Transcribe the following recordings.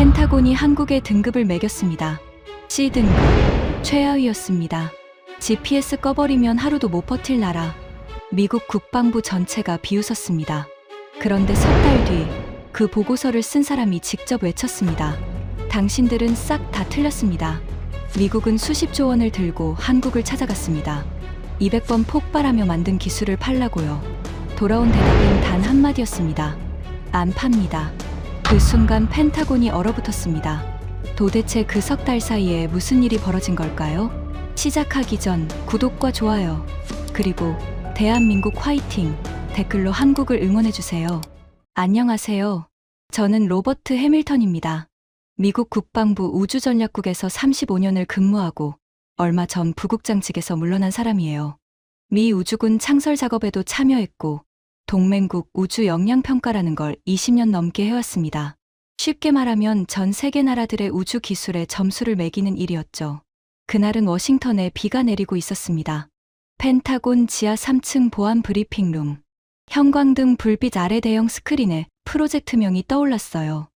펜타곤이 한국에 등급을 매겼습니다. C등급, 최하위였습니다. GPS 꺼버리면 하루도 못 버틸 나라. 미국 국방부 전체가 비웃었습니다. 그런데 석 달 뒤 그 보고서를 쓴 사람이 직접 외쳤습니다. 당신들은 싹 다 틀렸습니다. 미국은 수십조 원을 들고 한국을 찾아갔습니다. 200번 폭발하며 만든 기술을 팔라고요. 돌아온 대답은 단 한마디였습니다. 안 팝니다. 그 순간 펜타곤이 얼어붙었습니다. 도대체 그 석 달 사이에 무슨 일이 벌어진 걸까요? 시작하기 전 구독과 좋아요, 그리고 대한민국 화이팅 댓글로 한국을 응원해주세요. 안녕하세요. 저는 로버트 해밀턴입니다. 미국 국방부 우주전략국에서 35년을 근무하고 얼마 전 부국장직에서 물러난 사람이에요. 미 우주군 창설 작업에도 참여했고 동맹국 우주 역량평가라는 걸 20년 넘게 해왔습니다. 쉽게 말하면 전 세계 나라들의 우주 기술에 점수를 매기는 일이었죠. 그날은 워싱턴에 비가 내리고 있었습니다. 펜타곤 지하 3층 보안 브리핑룸. 형광등 불빛 아래 대형 스크린에 프로젝트명이 떠올랐어요.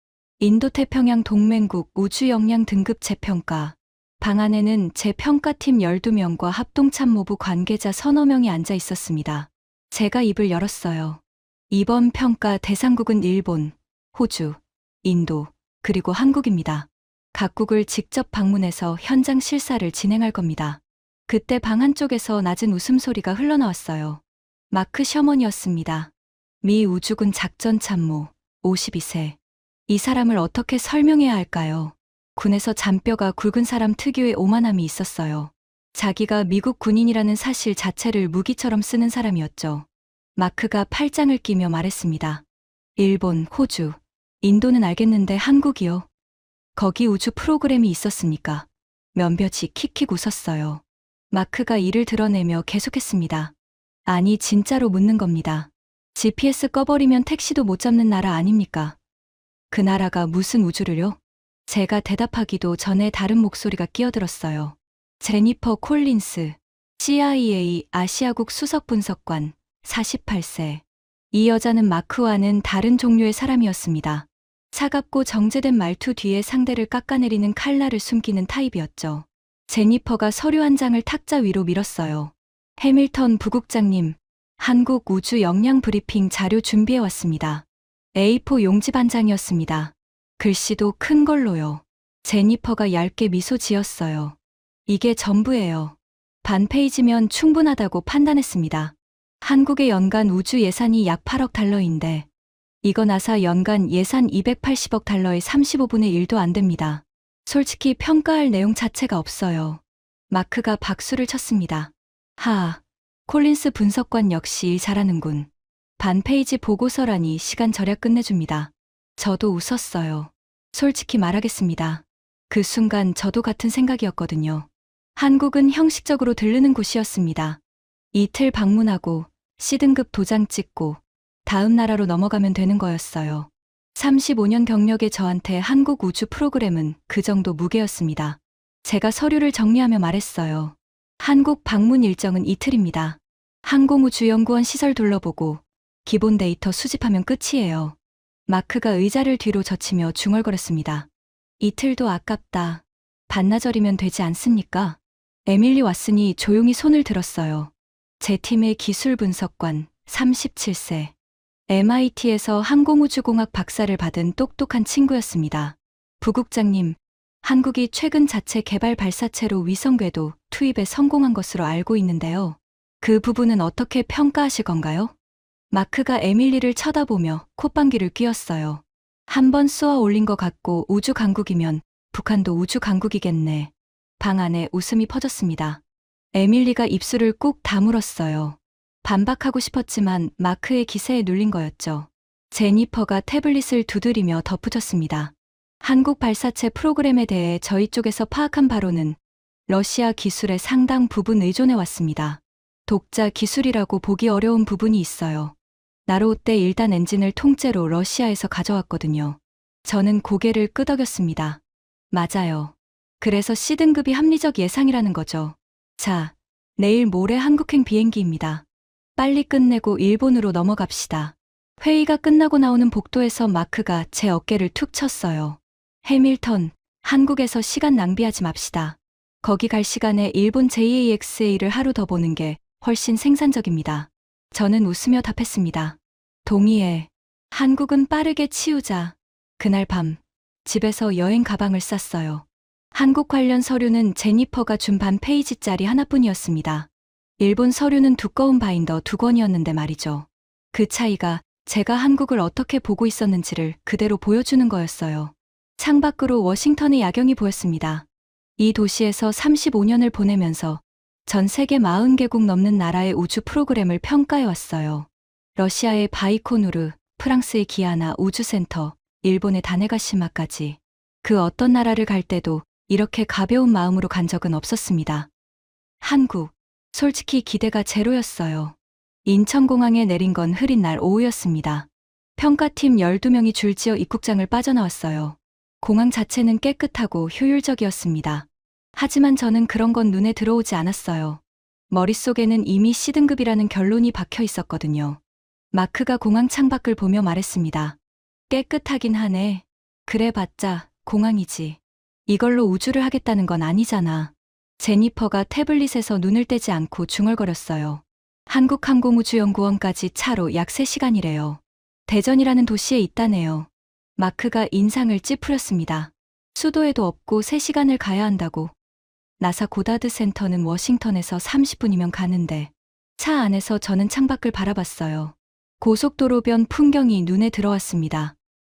인도태평양 동맹국 우주 역량 등급 재평가. 방 안에는 제 평가팀 12명과 합동참모부 관계자 서너 명이 앉아 있었습니다. 제가 입을 열었어요. 이번 평가 대상국은 일본, 호주, 인도, 그리고 한국입니다. 각국을 직접 방문해서 현장 실사를 진행할 겁니다. 그때 방 한쪽에서 낮은 웃음소리가 흘러나왔어요. 마크 셔먼이었습니다. 미 우주군 작전참모, 52세. 이 사람을 어떻게 설명해야 할까요? 군에서 잔뼈가 굵은 사람 특유의 오만함이 있었어요. 자기가 미국 군인이라는 사실 자체를 무기처럼 쓰는 사람이었죠. 마크가 팔짱을 끼며 말했습니다. 일본, 호주, 인도는 알겠는데 한국이요? 거기 우주 프로그램이 있었습니까? 면볕이 킥킥 웃었어요. 마크가 이를 드러내며 계속했습니다. 아니, 진짜로 묻는 겁니다. GPS 꺼버리면 택시도 못 잡는 나라 아닙니까? 그 나라가 무슨 우주를요? 제가 대답하기도 전에 다른 목소리가 끼어들었어요. 제니퍼 콜린스, CIA 아시아국 수석분석관, 48세. 이 여자는 마크와는 다른 종류의 사람이었습니다. 차갑고 정제된 말투 뒤에 상대를 깎아내리는 칼날을 숨기는 타입이었죠. 제니퍼가 서류 한 장을 탁자 위로 밀었어요. 해밀턴 부국장님, 한국 우주 역량 브리핑 자료 준비해 왔습니다. A4 용지 반장이었습니다. 글씨도 큰 걸로요. 제니퍼가 얇게 미소 지었어요. 이게 전부예요. 반 페이지면 충분하다고 판단했습니다. 한국의 연간 우주 예산이 약 8억 달러인데 이거 나사 연간 예산 280억 달러의 35분의 1도 안 됩니다. 솔직히 평가할 내용 자체가 없어요. 마크가 박수를 쳤습니다. 하, 콜린스 분석관 역시 일 잘하는군. 반 페이지 보고서라니 시간 절약 끝내줍니다. 저도 웃었어요. 솔직히 말하겠습니다. 그 순간 저도 같은 생각이었거든요. 한국은 형식적으로 들르는 곳이었습니다. 이틀 방문하고 C등급 도장 찍고 다음 나라로 넘어가면 되는 거였어요. 35년 경력의 저한테 한국 우주 프로그램은 그 정도 무게였습니다. 제가 서류를 정리하며 말했어요. 한국 방문 일정은 이틀입니다. 항공우주연구원 시설 둘러보고 기본 데이터 수집하면 끝이에요. 마크가 의자를 뒤로 젖히며 중얼거렸습니다. 이틀도 아깝다. 반나절이면 되지 않습니까? 에밀리 왓슨이 조용히 손을 들었어요. 제 팀의 기술 분석관, 37세. MIT에서 항공우주공학 박사를 받은 똑똑한 친구였습니다. 부국장님, 한국이 최근 자체 개발 발사체로 위성 궤도 투입에 성공한 것으로 알고 있는데요. 그 부분은 어떻게 평가하실 건가요? 마크가 에밀리를 쳐다보며 콧방귀를 뀌었어요. 한 번 쏘아 올린 것 같고 우주 강국이면 북한도 우주 강국이겠네. 방 안에 웃음이 퍼졌습니다. 에밀리가 입술을 꾹 다물었어요. 반박하고 싶었지만 마크의 기세에 눌린 거였죠. 제니퍼가 태블릿을 두드리며 덧붙였습니다. 한국 발사체 프로그램에 대해 저희 쪽에서 파악한 바로는 러시아 기술에 상당 부분 의존해 왔습니다. 독자 기술이라고 보기 어려운 부분이 있어요. 나로우 때 1단 엔진을 통째로 러시아에서 가져왔거든요. 저는 고개를 끄덕였습니다. 맞아요. 그래서 C등급이 합리적 예상이라는 거죠. 자, 내일 모레 한국행 비행기입니다. 빨리 끝내고 일본으로 넘어갑시다. 회의가 끝나고 나오는 복도에서 마크가 제 어깨를 툭 쳤어요. 해밀턴, 한국에서 시간 낭비하지 맙시다. 거기 갈 시간에 일본 JAXA를 하루 더 보는 게 훨씬 생산적입니다. 저는 웃으며 답했습니다. 동의해. 한국은 빠르게 치우자. 그날 밤, 집에서 여행 가방을 쌌어요. 한국 관련 서류는 제니퍼가 준 반 페이지짜리 하나뿐이었습니다. 일본 서류는 두꺼운 바인더 2권이었는데 말이죠. 그 차이가 제가 한국을 어떻게 보고 있었는지를 그대로 보여주는 거였어요. 창밖으로 워싱턴의 야경이 보였습니다. 이 도시에서 35년을 보내면서 전 세계 40개국 넘는 나라의 우주 프로그램을 평가해 왔어요. 러시아의 바이코누르, 프랑스의 기아나 우주센터, 일본의 다네가시마까지. 그 어떤 나라를 갈 때도 이렇게 가벼운 마음으로 간 적은 없었습니다. 한국, 솔직히 기대가 제로였어요. 인천공항에 내린 건 흐린 날 오후였습니다. 평가팀 12명이 줄지어 입국장을 빠져나왔어요. 공항 자체는 깨끗하고 효율적이었습니다. 하지만 저는 그런 건 눈에 들어오지 않았어요. 머릿속에는 이미 C등급이라는 결론이 박혀 있었거든요. 마크가 공항 창밖을 보며 말했습니다. 깨끗하긴 하네. 그래봤자 공항이지. 이걸로 우주를 하겠다는 건 아니잖아. 제니퍼가 태블릿에서 눈을 떼지 않고 중얼거렸어요. 한국항공우주연구원까지 차로 약 3시간이래요. 대전이라는 도시에 있다네요. 마크가 인상을 찌푸렸습니다. 수도에도 없고 3시간을 가야 한다고. 나사 고다드 센터는 워싱턴에서 30분이면 가는데. 차 안에서 저는 창밖을 바라봤어요. 고속도로변 풍경이 눈에 들어왔습니다.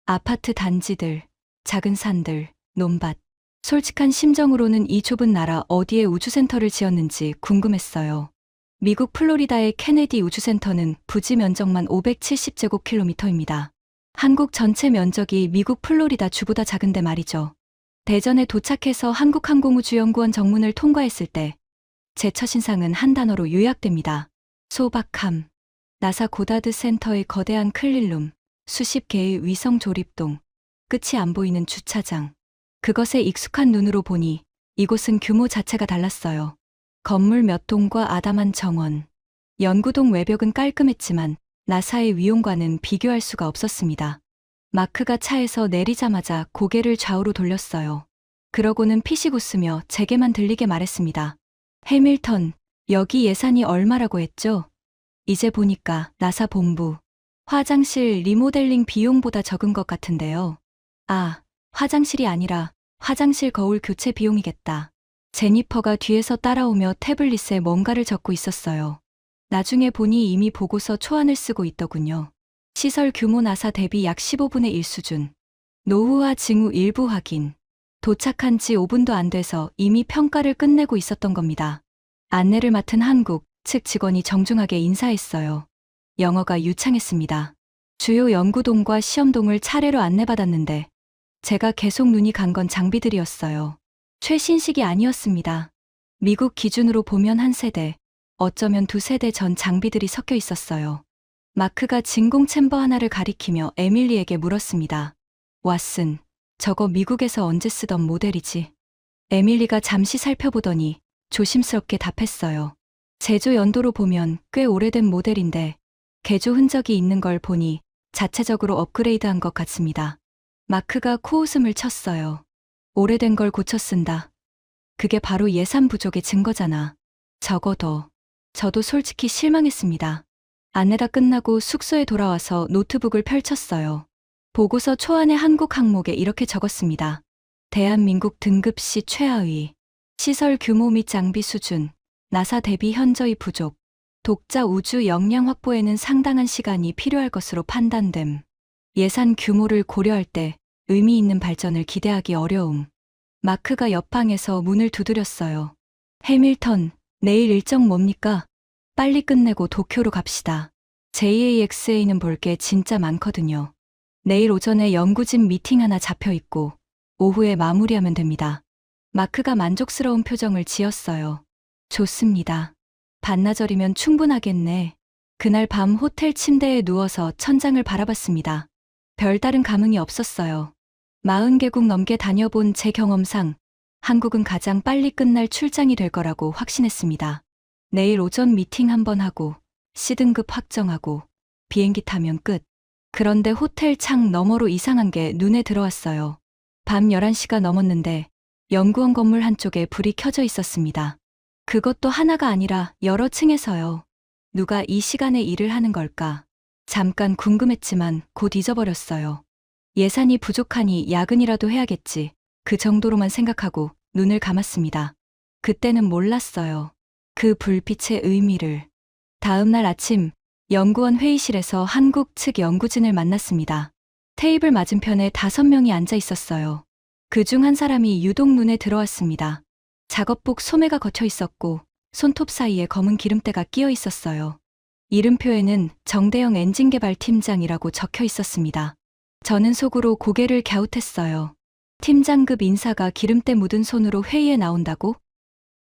아파트 단지들, 작은 산들, 논밭. 솔직한 심정으로는 이 좁은 나라 어디에 우주센터를 지었는지 궁금했어요. 미국 플로리다의 케네디 우주센터는 부지 면적만 570제곱킬로미터입니다. 한국 전체 면적이 미국 플로리다 주보다 작은데 말이죠. 대전에 도착해서 한국항공우주연구원 정문을 통과했을 때 제 첫인상은 한 단어로 요약됩니다. 소박함. 나사 고다드 센터의 거대한 클린룸, 수십 개의 위성 조립동, 끝이 안 보이는 주차장. 그것에 익숙한 눈으로 보니 이곳은 규모 자체가 달랐어요. 건물 몇 동과 아담한 정원. 연구동 외벽은 깔끔했지만 나사의 위용과는 비교할 수가 없었습니다. 마크가 차에서 내리자마자 고개를 좌우로 돌렸어요. 그러고는 피식 웃으며 제게만 들리게 말했습니다. 해밀턴, 여기 예산이 얼마라고 했죠? 이제 보니까 나사 본부. 화장실 리모델링 비용보다 적은 것 같은데요. 아, 화장실이 아니라 화장실 거울 교체 비용이겠다. 제니퍼가 뒤에서 따라오며 태블릿에 뭔가를 적고 있었어요. 나중에 보니 이미 보고서 초안을 쓰고 있더군요. 시설 규모 나사 대비 약 15분의 1 수준. 노후화 징후 일부 확인. 도착한 지 5분도 안 돼서 이미 평가를 끝내고 있었던 겁니다. 안내를 맡은 한국 측 직원이 정중하게 인사했어요. 영어가 유창했습니다. 주요 연구동과 시험동을 차례로 안내받았는데 제가 계속 눈이 간 건 장비들이었어요. 최신식이 아니었습니다. 미국 기준으로 보면 한 세대, 어쩌면 2세대 전 장비들이 섞여 있었어요. 마크가 진공 챔버 하나를 가리키며 에밀리에게 물었습니다. 왓슨, 저거 미국에서 언제 쓰던 모델이지? 에밀리가 잠시 살펴보더니 조심스럽게 답했어요. 제조 연도로 보면 꽤 오래된 모델인데 개조 흔적이 있는 걸 보니 자체적으로 업그레이드한 것 같습니다. 마크가 코웃음을 쳤어요. 오래된 걸 고쳐 쓴다. 그게 바로 예산 부족의 증거잖아. 적어도. 저도 솔직히 실망했습니다. 안내가 끝나고 숙소에 돌아와서 노트북을 펼쳤어요. 보고서 초안의 한국 항목에 이렇게 적었습니다. 대한민국 등급 C 최하위. 시설 규모 및 장비 수준. 나사 대비 현저히 부족. 독자 우주 역량 확보에는 상당한 시간이 필요할 것으로 판단됨. 예산 규모를 고려할 때 의미 있는 발전을 기대하기 어려움. 마크가 옆방에서 문을 두드렸어요. 해밀턴, 내일 일정 뭡니까? 빨리 끝내고 도쿄로 갑시다. JAXA는 볼 게 진짜 많거든요. 내일 오전에 연구진 미팅 하나 잡혀 있고 오후에 마무리하면 됩니다. 마크가 만족스러운 표정을 지었어요. 좋습니다. 반나절이면 충분하겠네. 그날 밤 호텔 침대에 누워서 천장을 바라봤습니다. 별다른 감흥이 없었어요. 40개국 넘게 다녀본 제 경험상 한국은 가장 빨리 끝날 출장이 될 거라고 확신했습니다. 내일 오전 미팅 한번 하고 C등급 확정하고 비행기 타면 끝. 그런데 호텔 창 너머로 이상한 게 눈에 들어왔어요. 밤 11시가 넘었는데 연구원 건물 한쪽에 불이 켜져 있었습니다. 그것도 하나가 아니라 여러 층에서요. 누가 이 시간에 일을 하는 걸까? 잠깐 궁금했지만 곧 잊어버렸어요. 예산이 부족하니 야근이라도 해야겠지. 그 정도로만 생각하고 눈을 감았습니다. 그때는 몰랐어요. 그 불빛의 의미를. 다음 날 아침 연구원 회의실에서 한국 측 연구진을 만났습니다. 테이블 맞은편에 5명이 앉아 있었어요. 그중 한 사람이 유독 눈에 들어왔습니다. 작업복 소매가 걷혀 있었고 손톱 사이에 검은 기름때가 끼어 있었어요. 이름표에는 정대영 엔진개발팀장이라고 적혀 있었습니다. 저는 속으로 고개를 갸웃했어요. 팀장급 인사가 기름때 묻은 손으로 회의에 나온다고?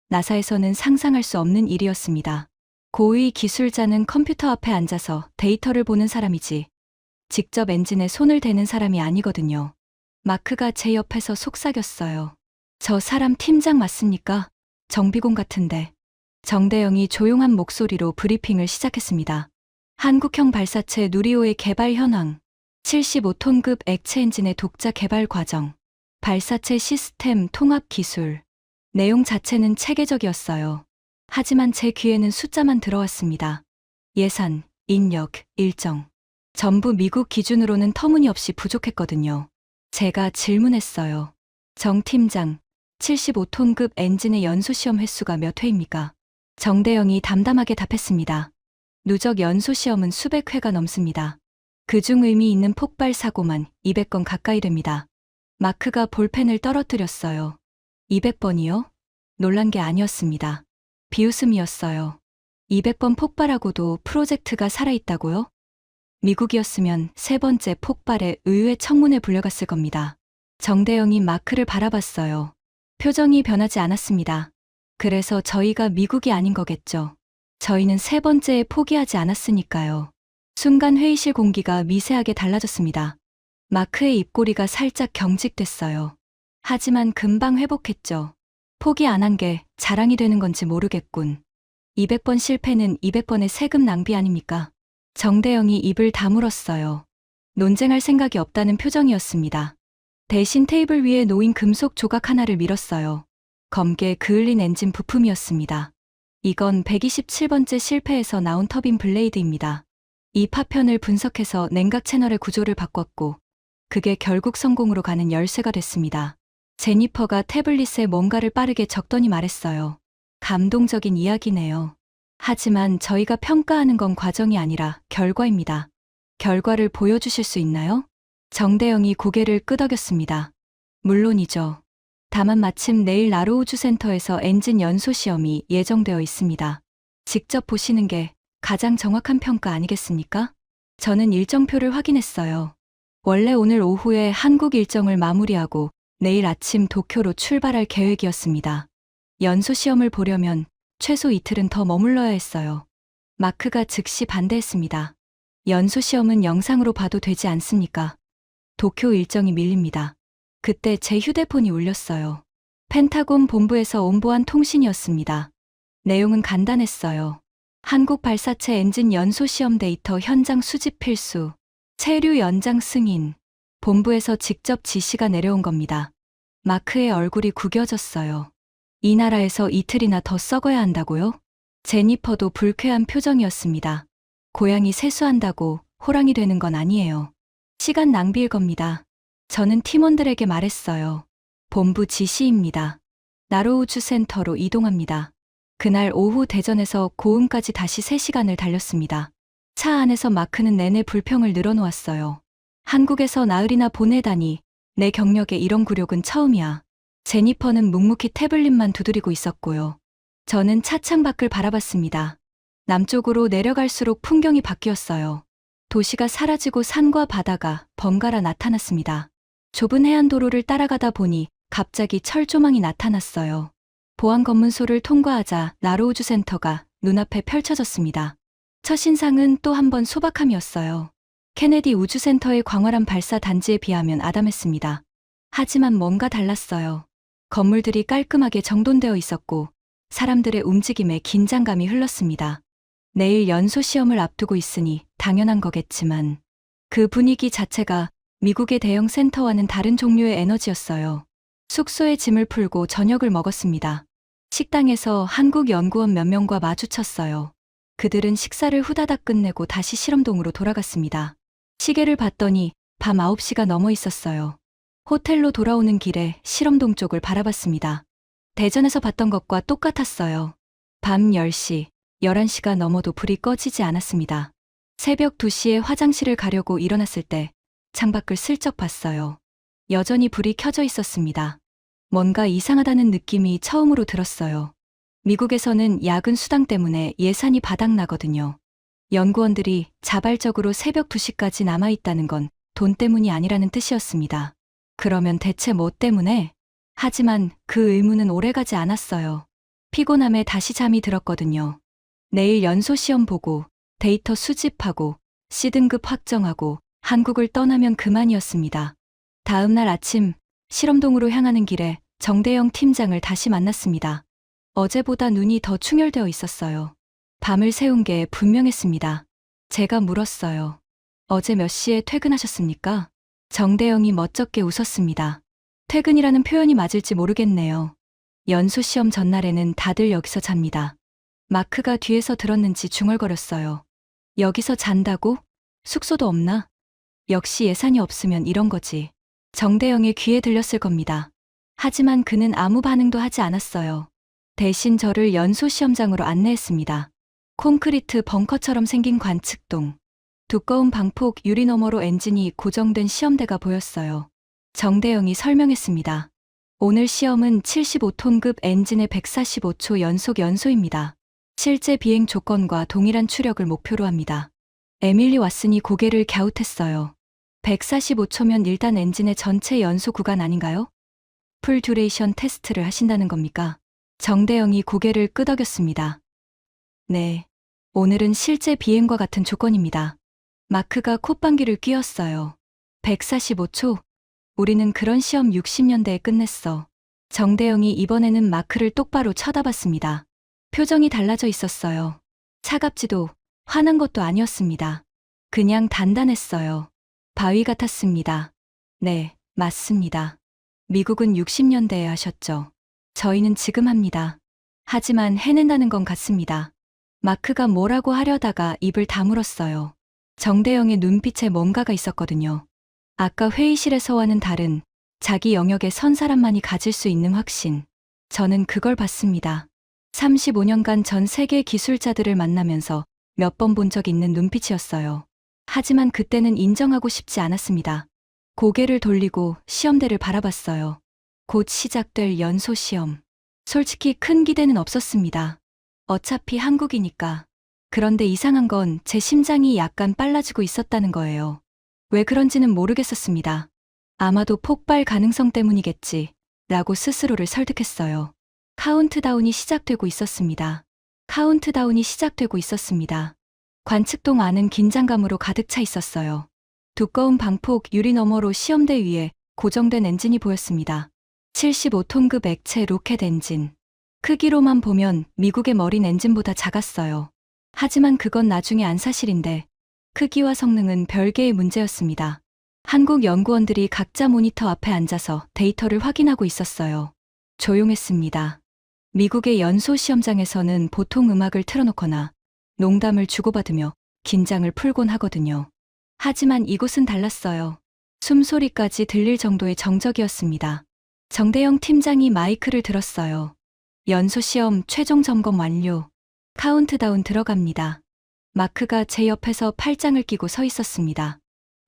나사에서는 상상할 수 없는 일이었습니다. 고위 기술자는 컴퓨터 앞에 앉아서 데이터를 보는 사람이지 직접 엔진에 손을 대는 사람이 아니거든요. 마크가 제 옆에서 속삭였어요. 저 사람 팀장 맞습니까? 정비공 같은데. 정대영이 조용한 목소리로 브리핑을 시작했습니다. 한국형 발사체 누리호의 개발 현황, 75톤급 액체 엔진의 독자 개발 과정, 발사체 시스템 통합 기술. 내용 자체는 체계적이었어요. 하지만 제 귀에는 숫자만 들어왔습니다. 예산, 인력, 일정. 전부 미국 기준으로는 터무니없이 부족했거든요. 제가 질문했어요. 정 팀장, 75톤급 엔진의 연소시험 횟수가 몇 회입니까? 정대영이 담담하게 답했습니다. 누적 연소시험은 수백 회가 넘습니다. 그중 의미 있는 폭발 사고만 200건 가까이 됩니다. 마크가 볼펜을 떨어뜨렸어요. 200번이요? 놀란 게 아니었습니다. 비웃음이었어요. 200번 폭발하고도 프로젝트가 살아있다고요? 미국이었으면 세 번째 폭발에 의회 청문회 불려갔을 겁니다. 정대영이 마크를 바라봤어요. 표정이 변하지 않았습니다. 그래서 저희가 미국이 아닌 거겠죠. 저희는 세 번째에 포기하지 않았으니까요. 순간 회의실 공기가 미세하게 달라졌습니다. 마크의 입꼬리가 살짝 경직됐어요. 하지만 금방 회복했죠. 포기 안 한 게 자랑이 되는 건지 모르겠군. 200번 실패는 200번의 세금 낭비 아닙니까? 정대영이 입을 다물었어요. 논쟁할 생각이 없다는 표정이었습니다. 대신 테이블 위에 놓인 금속 조각 하나를 밀었어요. 검게 그을린 엔진 부품이었습니다. 이건 127번째 실패에서 나온 터빈 블레이드입니다. 이 파편을 분석해서 냉각 채널의 구조를 바꿨고 그게 결국 성공으로 가는 열쇠가 됐습니다. 제니퍼가 태블릿에 뭔가를 빠르게 적더니 말했어요. 감동적인 이야기네요. 하지만 저희가 평가하는 건 과정이 아니라 결과입니다. 결과를 보여주실 수 있나요? 정대영이 고개를 끄덕였습니다. 물론이죠. 다만 마침 내일 나로 우주센터에서 엔진 연소 시험이 예정되어 있습니다. 직접 보시는 게 가장 정확한 평가 아니겠습니까? 저는 일정표를 확인했어요. 원래 오늘 오후에 한국 일정을 마무리하고 내일 아침 도쿄로 출발할 계획이었습니다. 연소 시험을 보려면 최소 이틀은 더 머물러야 했어요. 마크가 즉시 반대했습니다. 연소 시험은 영상으로 봐도 되지 않습니까? 도쿄 일정이 밀립니다. 그때 제 휴대폰이 울렸어요. 펜타곤 본부에서 온보한 통신이었습니다. 내용은 간단했어요. 한국 발사체 엔진 연소 시험 데이터 현장 수집 필수, 체류 연장 승인, 본부에서 직접 지시가 내려온 겁니다. 마크의 얼굴이 구겨졌어요. 이 나라에서 이틀이나 더 썩어야 한다고요? 제니퍼도 불쾌한 표정이었습니다. 고양이 세수한다고 호랑이 되는 건 아니에요. 시간 낭비일 겁니다. 저는 팀원들에게 말했어요. 본부 지시입니다. 나로우주센터로 이동합니다. 그날 오후 대전에서 고흥까지 다시 3시간을 달렸습니다. 차 안에서 마크는 내내 불평을 늘어놓았어요. 한국에서 나흘이나 보내다니 내 경력에 이런 굴욕은 처음이야. 제니퍼는 묵묵히 태블릿만 두드리고 있었고요. 저는 차창 밖을 바라봤습니다. 남쪽으로 내려갈수록 풍경이 바뀌었어요. 도시가 사라지고 산과 바다가 번갈아 나타났습니다. 좁은 해안도로를 따라가다 보니 갑자기 철조망이 나타났어요. 보안 검문소를 통과하자 나로우주센터가 눈앞에 펼쳐졌습니다. 첫인상은 또 한 번 소박함이었어요. 케네디 우주센터의 광활한 발사 단지에 비하면 아담했습니다. 하지만 뭔가 달랐어요. 건물들이 깔끔하게 정돈되어 있었고 사람들의 움직임에 긴장감이 흘렀습니다. 내일 연소 시험을 앞두고 있으니 당연한 거겠지만 그 분위기 자체가 미국의 대형 센터와는 다른 종류의 에너지였어요. 숙소에 짐을 풀고 저녁을 먹었습니다. 식당에서 한국 연구원 몇 명과 마주쳤어요. 그들은 식사를 후다닥 끝내고 다시 실험동으로 돌아갔습니다. 시계를 봤더니 밤 9시가 넘어 있었어요. 호텔로 돌아오는 길에 실험동 쪽을 바라봤습니다. 대전에서 봤던 것과 똑같았어요. 밤 10시, 11시가 넘어도 불이 꺼지지 않았습니다. 새벽 2시에 화장실을 가려고 일어났을 때 창밖을 슬쩍 봤어요. 여전히 불이 켜져 있었습니다. 뭔가 이상하다는 느낌이 처음으로 들었어요. 미국에서는 야근 수당 때문에 예산이 바닥나거든요. 연구원들이 자발적으로 새벽 2시까지 남아있다는 건 돈 때문이 아니라는 뜻이었습니다. 그러면 대체 뭐 때문에? 하지만 그 의문은 오래가지 않았어요. 피곤함에 다시 잠이 들었거든요. 내일 연소 시험 보고 데이터 수집하고 C등급 확정하고 한국을 떠나면 그만이었습니다. 다음 날 아침 실험동으로 향하는 길에 정대영 팀장을 다시 만났습니다. 어제보다 눈이 더 충혈되어 있었어요. 밤을 새운 게 분명했습니다. 제가 물었어요. 어제 몇 시에 퇴근하셨습니까? 정대영이 멋쩍게 웃었습니다. 퇴근이라는 표현이 맞을지 모르겠네요. 연소 시험 전날에는 다들 여기서 잡니다. 마크가 뒤에서 들었는지 중얼거렸어요. 여기서 잔다고? 숙소도 없나? 역시 예산이 없으면 이런 거지. 정대영의 귀에 들렸을 겁니다. 하지만 그는 아무 반응도 하지 않았어요. 대신 저를 연소 시험장으로 안내했습니다. 콘크리트 벙커처럼 생긴 관측동. 두꺼운 방폭 유리 너머로 엔진이 고정된 시험대가 보였어요. 정대영이 설명했습니다. 오늘 시험은 75톤급 엔진의 145초 연속 연소입니다. 실제 비행 조건과 동일한 추력을 목표로 합니다. 에밀리 왓슨이 고개를 갸웃했어요. 145초면 일단 엔진의 전체 연소 구간 아닌가요? 풀 듀레이션 테스트를 하신다는 겁니까? 정대영이 고개를 끄덕였습니다. 네. 오늘은 실제 비행과 같은 조건입니다. 마크가 콧방귀를 뀌었어요. 145초? 우리는 그런 시험 60년대에 끝냈어. 정대영이 이번에는 마크를 똑바로 쳐다봤습니다. 표정이 달라져 있었어요. 차갑지도 화난 것도 아니었습니다. 그냥 단단했어요. 바위 같았습니다. 네, 맞습니다. 미국은 60년대에 하셨죠. 저희는 지금 합니다. 하지만 해낸다는 건 같습니다. 마크가 뭐라고 하려다가 입을 다물었어요. 정대영의 눈빛에 뭔가가 있었거든요. 아까 회의실에서와는 다른 자기 영역에 선 사람만이 가질 수 있는 확신. 저는 그걸 봤습니다. 35년간 전 세계 기술자들을 만나면서 몇 번 본 적 있는 눈빛이었어요. 하지만 그때는 인정하고 싶지 않았습니다. 고개를 돌리고 시험대를 바라봤어요. 곧 시작될 연소 시험. 솔직히 큰 기대는 없었습니다. 어차피 한국이니까. 그런데 이상한 건 제 심장이 약간 빨라지고 있었다는 거예요. 왜 그런지는 모르겠었습니다. 아마도 폭발 가능성 때문이겠지, 라고 스스로를 설득했어요. 카운트다운이 시작되고 있었습니다. 카운트다운이 시작되고 있었습니다. 관측동 안은 긴장감으로 가득 차 있었어요. 두꺼운 방폭 유리 너머로 시험대 위에 고정된 엔진이 보였습니다. 75톤급 액체 로켓 엔진. 크기로만 보면 미국의 머린 엔진보다 작았어요. 하지만 그건 나중에 안 사실인데 크기와 성능은 별개의 문제였습니다. 한국 연구원들이 각자 모니터 앞에 앉아서 데이터를 확인하고 있었어요. 조용했습니다. 미국의 연소 시험장에서는 보통 음악을 틀어놓거나 농담을 주고받으며 긴장을 풀곤 하거든요. 하지만 이곳은 달랐어요. 숨소리까지 들릴 정도의 정적이었습니다. 정대영 팀장이 마이크를 들었어요. 연소 시험 최종 점검 완료. 카운트다운 들어갑니다. 마크가 제 옆에서 팔짱을 끼고 서 있었습니다.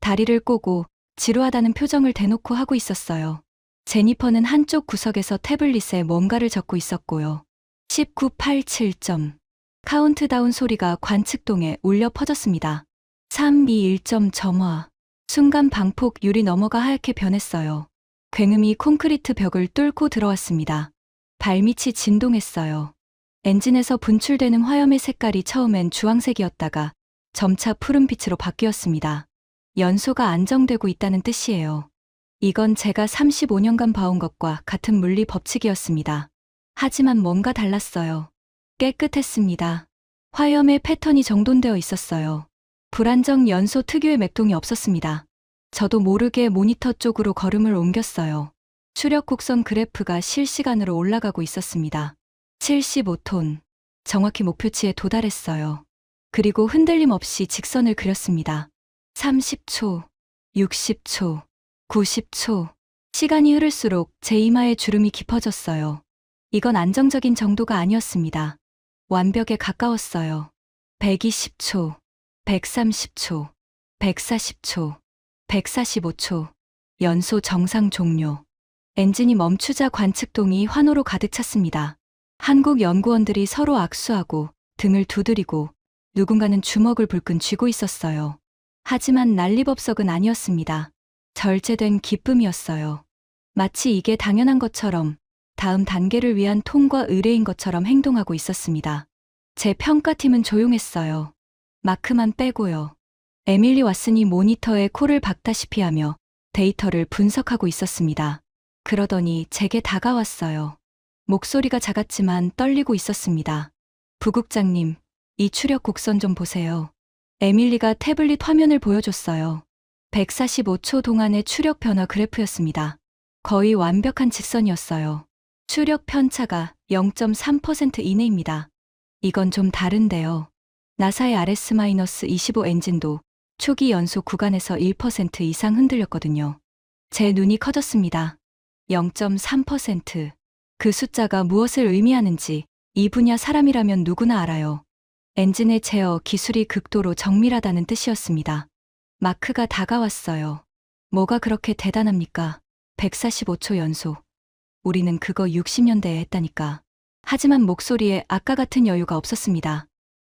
다리를 꼬고 지루하다는 표정을 대놓고 하고 있었어요. 제니퍼는 한쪽 구석에서 태블릿에 뭔가를 적고 있었고요. 1987점. 카운트다운 소리가 관측동에 울려 퍼졌습니다. 321점 점화. 순간 방폭 유리 너머가 하얗게 변했어요. 굉음이 콘크리트 벽을 뚫고 들어왔습니다. 발밑이 진동했어요. 엔진에서 분출되는 화염의 색깔이 처음엔 주황색이었다가 점차 푸른빛으로 바뀌었습니다. 연소가 안정되고 있다는 뜻이에요. 이건 제가 35년간 봐온 것과 같은 물리 법칙이었습니다. 하지만 뭔가 달랐어요. 깨끗했습니다. 화염의 패턴이 정돈되어 있었어요. 불안정 연소 특유의 맥동이 없었습니다. 저도 모르게 모니터 쪽으로 걸음을 옮겼어요. 추력 곡선 그래프가 실시간으로 올라가고 있었습니다. 75톤. 정확히 목표치에 도달했어요. 그리고 흔들림 없이 직선을 그렸습니다. 30초, 60초, 90초. 시간이 흐를수록 제 이마에 주름이 깊어졌어요. 이건 안정적인 정도가 아니었습니다. 완벽에 가까웠어요. 120초, 130초, 140초, 145초. 연소 정상 종료. 엔진이 멈추자 관측동이 환호로 가득 찼습니다. 한국 연구원들이 서로 악수하고 등을 두드리고 누군가는 주먹을 불끈 쥐고 있었어요. 하지만 난리법석은 아니었습니다. 절제된 기쁨이었어요. 마치 이게 당연한 것처럼 다음 단계를 위한 통과 의뢰인 것처럼 행동하고 있었습니다. 제 평가팀은 조용했어요. 마크만 빼고요. 에밀리 왓슨이 모니터에 코를 박다시피 하며 데이터를 분석하고 있었습니다. 그러더니 제게 다가왔어요. 목소리가 작았지만 떨리고 있었습니다. 부국장님, 이 추력 곡선 좀 보세요. 에밀리가 태블릿 화면을 보여줬어요. 145초 동안의 추력 변화 그래프였습니다. 거의 완벽한 직선이었어요. 추력 편차가 0.3% 이내입니다. 이건 좀 다른데요. 나사의 RS-25 엔진도 초기 연소 구간에서 1% 이상 흔들렸거든요. 제 눈이 커졌습니다. 0.3%. 그 숫자가 무엇을 의미하는지 이 분야 사람이라면 누구나 알아요. 엔진의 제어 기술이 극도로 정밀하다는 뜻이었습니다. 마크가 다가왔어요. 뭐가 그렇게 대단합니까? 145초 연소. 우리는 그거 60년대에 했다니까. 하지만 목소리에 아까 같은 여유가 없었습니다.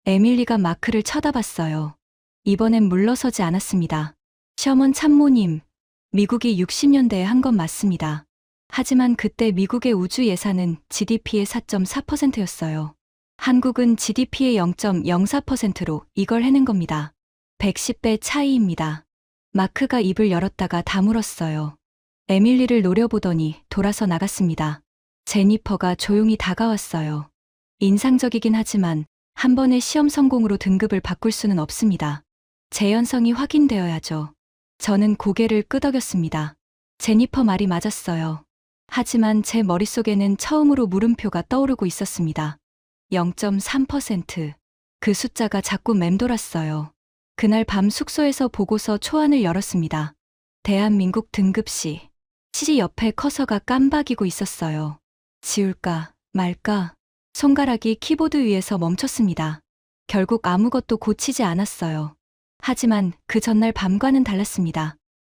에밀리가 마크를 쳐다봤어요. 이번엔 물러서지 않았습니다. 셔먼 참모님, 미국이 60년대에 한 건 맞습니다. 하지만 그때 미국의 우주 예산은 GDP의 4.4%였어요. 한국은 GDP의 0.04%로 이걸 해낸 겁니다. 110배 차이입니다. 마크가 입을 열었다가 다물었어요. 에밀리를 노려보더니 돌아서 나갔습니다. 제니퍼가 조용히 다가왔어요. 인상적이긴 하지만 한 번의 시험 성공으로 등급을 바꿀 수는 없습니다. 재현성이 확인되어야죠. 저는 고개를 끄덕였습니다. 제니퍼 말이 맞았어요. 하지만 제 머릿속에는 처음으로 물음표가 떠오르고 있었습니다. 0.3%. 그 숫자가 자꾸 맴돌았어요. 그날 밤 숙소에서 보고서 초안을 열었습니다. 대한민국 등급시. 시지 옆에 커서가 깜박이고 있었어요. 지울까 말까. 손가락이 키보드 위에서 멈췄습니다. 결국 아무것도 고치지 않았어요. 하지만 그 전날 밤과는 달랐습니다.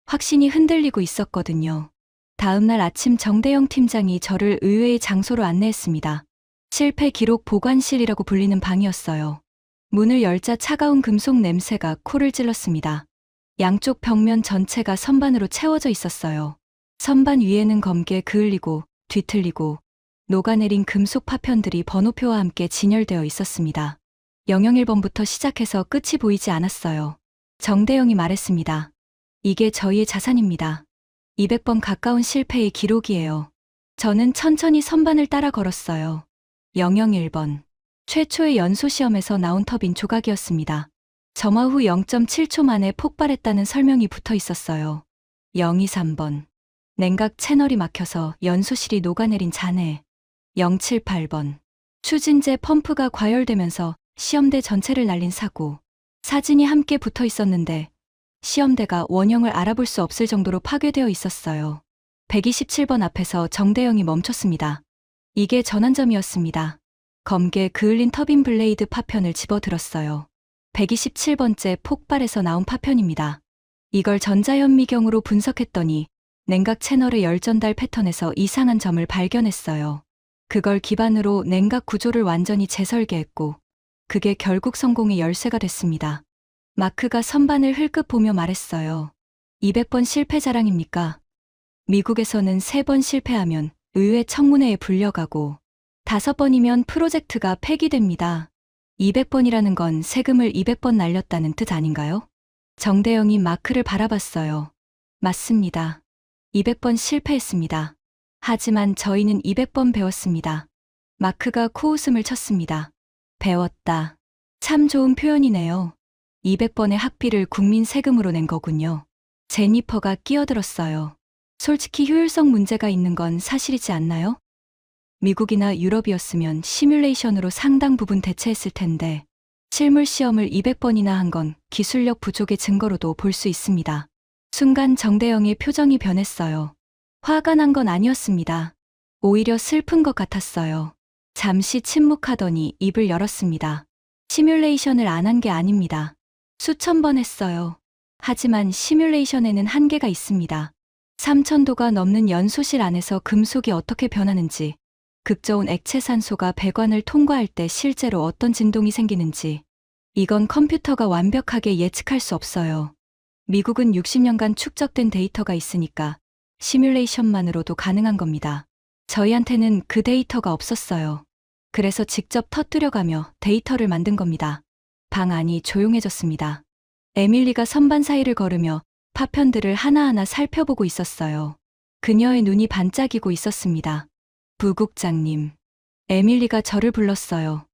확신이 흔들리고 있었거든요. 다음날 아침 정대영 팀장이 저를 의외의 장소로 안내했습니다. 실패 기록 보관실이라고 불리는 방이었어요. 문을 열자 차가운 금속 냄새가 코를 찔렀습니다. 양쪽 벽면 전체가 선반으로 채워져 있었어요. 선반 위에는 검게 그을리고 뒤틀리고 녹아내린 금속 파편들이 번호표와 함께 진열되어 있었습니다. 001번부터 시작해서 끝이 보이지 않았어요. 정대영이 말했습니다. 이게 저희의 자산입니다. 200번 가까운 실패의 기록이에요. 저는 천천히 선반을 따라 걸었어요. 001번. 최초의 연소시험에서 나온 터빈 조각이었습니다. 점화 후 0.7초 만에 폭발했다는 설명이 붙어 있었어요. 023번. 냉각 채널이 막혀서 연소실이 녹아내린 잔해. 078번. 추진제 펌프가 과열되면서 시험대 전체를 날린 사고. 사진이 함께 붙어 있었는데 시험대가 원형을 알아볼 수 없을 정도로 파괴되어 있었어요. 127번 앞에서 정대영이 멈췄습니다. 이게 전환점이었습니다. 검게 그을린 터빈 블레이드 파편을 집어들었어요. 127번째 폭발에서 나온 파편입니다. 이걸 전자현미경으로 분석했더니 냉각 채널의 열 전달 패턴에서 이상한 점을 발견했어요. 그걸 기반으로 냉각 구조를 완전히 재설계했고 그게 결국 성공의 열쇠가 됐습니다. 마크가 선반을 흘끗 보며 말했어요. 200번 실패 자랑입니까? 미국에서는 3번 실패하면 의회 청문회에 불려가고 5번이면 프로젝트가 폐기됩니다. 200번이라는 건 세금을 200번 날렸다는 뜻 아닌가요? 정대영이 마크를 바라봤어요. 맞습니다. 200번 실패했습니다. 하지만 저희는 200번 배웠습니다. 마크가 코웃음을 쳤습니다. 배웠다. 참 좋은 표현이네요. 200번의 학비를 국민 세금으로 낸 거군요. 제니퍼가 끼어들었어요. 솔직히 효율성 문제가 있는 건 사실이지 않나요? 미국이나 유럽이었으면 시뮬레이션으로 상당 부분 대체했을 텐데 실물 시험을 200번이나 한 건 기술력 부족의 증거로도 볼 수 있습니다. 순간 정대영의 표정이 변했어요. 화가 난 건 아니었습니다. 오히려 슬픈 것 같았어요. 잠시 침묵하더니 입을 열었습니다. 시뮬레이션을 안 한 게 아닙니다. 수천 번 했어요. 하지만 시뮬레이션에는 한계가 있습니다. 3000도가 넘는 연소실 안에서 금속이 어떻게 변하는지, 극저온 액체 산소가 배관을 통과할 때 실제로 어떤 진동이 생기는지, 이건 컴퓨터가 완벽하게 예측할 수 없어요. 미국은 60년간 축적된 데이터가 있으니까 시뮬레이션만으로도 가능한 겁니다. 저희한테는 그 데이터가 없었어요. 그래서 직접 터뜨려가며 데이터를 만든 겁니다. 방 안이 조용해졌습니다. 에밀리가 선반 사이를 걸으며 파편들을 하나하나 살펴보고 있었어요. 그녀의 눈이 반짝이고 있었습니다. 부국장님. 에밀리가 저를 불렀어요.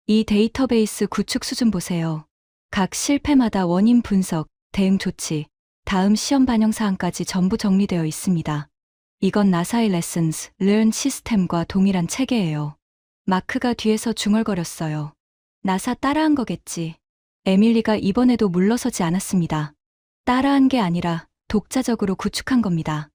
이 데이터베이스 구축 수준 보세요. 각 실패마다 원인 분석, 대응 조치, 다음 시험 반영 사항까지 전부 정리되어 있습니다. 이건 나사의 Lessons Learned 시스템과 동일한 체계예요. 마크가 뒤에서 중얼거렸어요. 나사 따라한 거겠지. 에밀리가 이번에도 물러서지 않았습니다. 따라한 게 아니라 독자적으로 구축한 겁니다.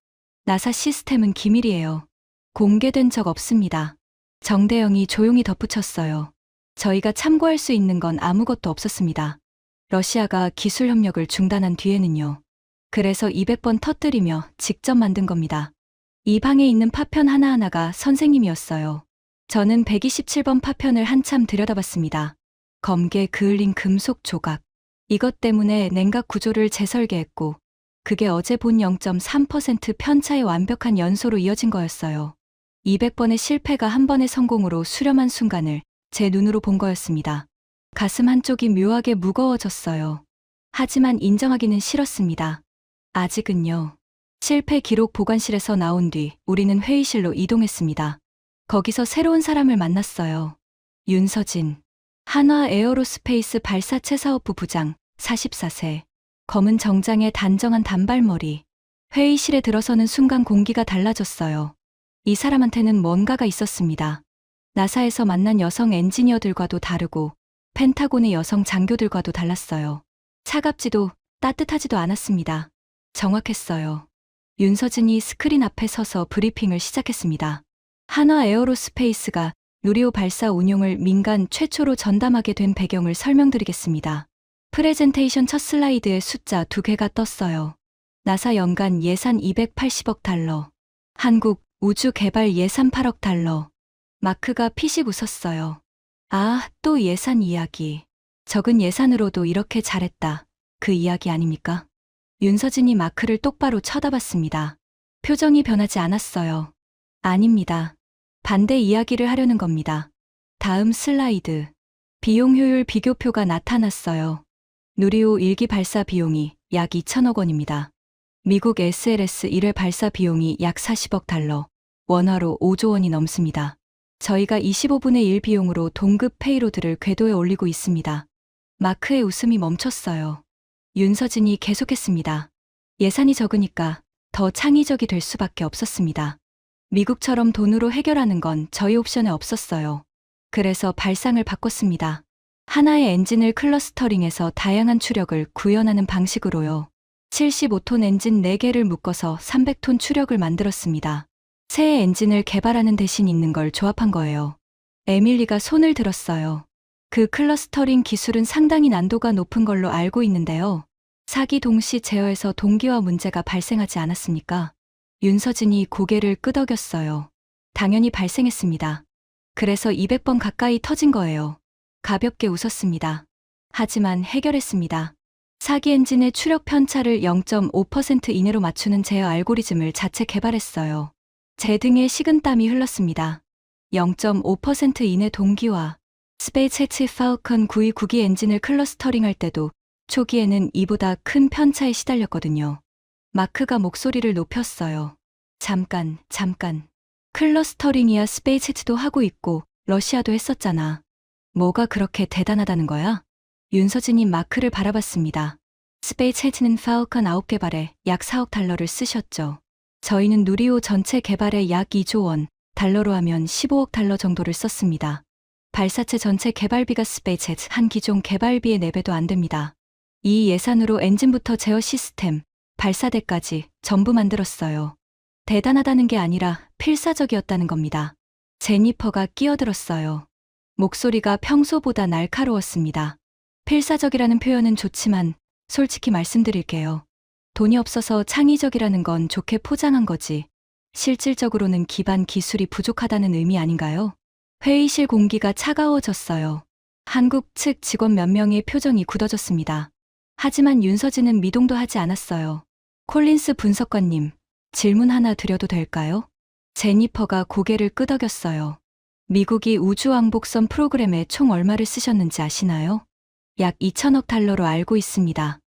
나사 시스템은 기밀이에요. 공개된 적 없습니다. 정대영이 조용히 덧붙였어요. 저희가 참고할 수 있는 건 아무것도 없었습니다. 러시아가 기술 협력을 중단한 뒤에는요. 그래서 200번 터뜨리며 직접 만든 겁니다. 이 방에 있는 파편 하나하나가 선생님이었어요. 저는 127번 파편을 한참 들여다봤습니다. 검게 그을린 금속 조각. 이것 때문에 냉각 구조를 재설계했고, 그게 어제 본 0.3% 편차의 완벽한 연소로 이어진 거였어요. 200번의 실패가 한 번의 성공으로 수렴한 순간을 제 눈으로 본 거였습니다. 가슴 한쪽이 묘하게 무거워졌어요. 하지만 인정하기는 싫었습니다. 아직은요. 실패 기록 보관실에서 나온 뒤 우리는 회의실로 이동했습니다. 거기서 새로운 사람을 만났어요. 윤서진. 한화 에어로스페이스 발사체 사업부 부장, 44세. 검은 정장에 단정한 단발머리. 회의실에 들어서는 순간 공기가 달라졌어요. 이 사람한테는 뭔가가 있었습니다. 나사에서 만난 여성 엔지니어들과도 다르고 펜타곤의 여성 장교들과도 달랐어요. 차갑지도 따뜻하지도 않았습니다. 정확했어요. 윤서진이 스크린 앞에 서서 브리핑을 시작했습니다. 한화 에어로스페이스가 누리호 발사 운용을 민간 최초로 전담하게 된 배경을 설명드리겠습니다. 프레젠테이션 첫 슬라이드에 숫자 2개가 떴어요. 나사 연간 예산 280억 달러. 한국 우주 개발 예산 8억 달러. 마크가 피식 웃었어요. 아, 또 예산 이야기. 적은 예산으로도 이렇게 잘했다. 그 이야기 아닙니까? 윤서진이 마크를 똑바로 쳐다봤습니다. 표정이 변하지 않았어요. 아닙니다. 반대 이야기를 하려는 겁니다. 다음 슬라이드. 비용 효율 비교표가 나타났어요. 누리호 1기 발사 비용이 약 2천억 원입니다. 미국 SLS 1회 발사 비용이 약 40억 달러, 원화로 5조 원이 넘습니다. 저희가 25분의 1 비용으로 동급 페이로드를 궤도에 올리고 있습니다. 마크의 웃음이 멈췄어요. 윤서진이 계속했습니다. 예산이 적으니까 더 창의적이 될 수밖에 없었습니다. 미국처럼 돈으로 해결하는 건 저희 옵션에 없었어요. 그래서 발상을 바꿨습니다. 하나의 엔진을 클러스터링해서 다양한 추력을 구현하는 방식으로요. 75톤 엔진 4개를 묶어서 300톤 추력을 만들었습니다. 새 엔진을 개발하는 대신 있는 걸 조합한 거예요. 에밀리가 손을 들었어요. 그 클러스터링 기술은 상당히 난도가 높은 걸로 알고 있는데요. 사기 동시 제어에서 동기화 문제가 발생하지 않았습니까? 윤서진이 고개를 끄덕였어요. 당연히 발생했습니다. 그래서 200번 가까이 터진 거예요. 가볍게 웃었습니다. 하지만 해결했습니다. 사기 엔진의 추력 편차를 0.5% 이내로 맞추는 제어 알고리즘을 자체 개발했어요. 제 등에 식은땀이 흘렀습니다. 0.5% 이내 동기화. 스페이스X 팔컨 929기 엔진을 클러스터링할 때도 초기에는 이보다 큰 편차에 시달렸거든요. 마크가 목소리를 높였어요. 잠깐. 클러스터링이야 스페이스X도 하고 있고 러시아도 했었잖아. 뭐가 그렇게 대단하다는 거야? 윤서진이 마크를 바라봤습니다. 스페이스X는 팔컨 9개발에 약 4억 달러를 쓰셨죠. 저희는 누리호 전체 개발에 약 2조 원, 달러로 하면 15억 달러 정도를 썼습니다. 발사체 전체 개발비가 스페이스X 한 기종 개발비의 4배도 안 됩니다. 이 예산으로 엔진부터 제어 시스템, 발사대까지 전부 만들었어요. 대단하다는 게 아니라 필사적이었다는 겁니다. 제니퍼가 끼어들었어요. 목소리가 평소보다 날카로웠습니다. 필사적이라는 표현은 좋지만 솔직히 말씀드릴게요. 돈이 없어서 창의적이라는 건 좋게 포장한 거지. 실질적으로는 기반 기술이 부족하다는 의미 아닌가요? 회의실 공기가 차가워졌어요. 한국 측 직원 몇 명의 표정이 굳어졌습니다. 하지만 윤서진은 미동도 하지 않았어요. 콜린스 분석관님, 질문 하나 드려도 될까요? 제니퍼가 고개를 끄덕였어요. 미국이 우주왕복선 프로그램에 총 얼마를 쓰셨는지 아시나요? 약 2천억 달러로 알고 있습니다.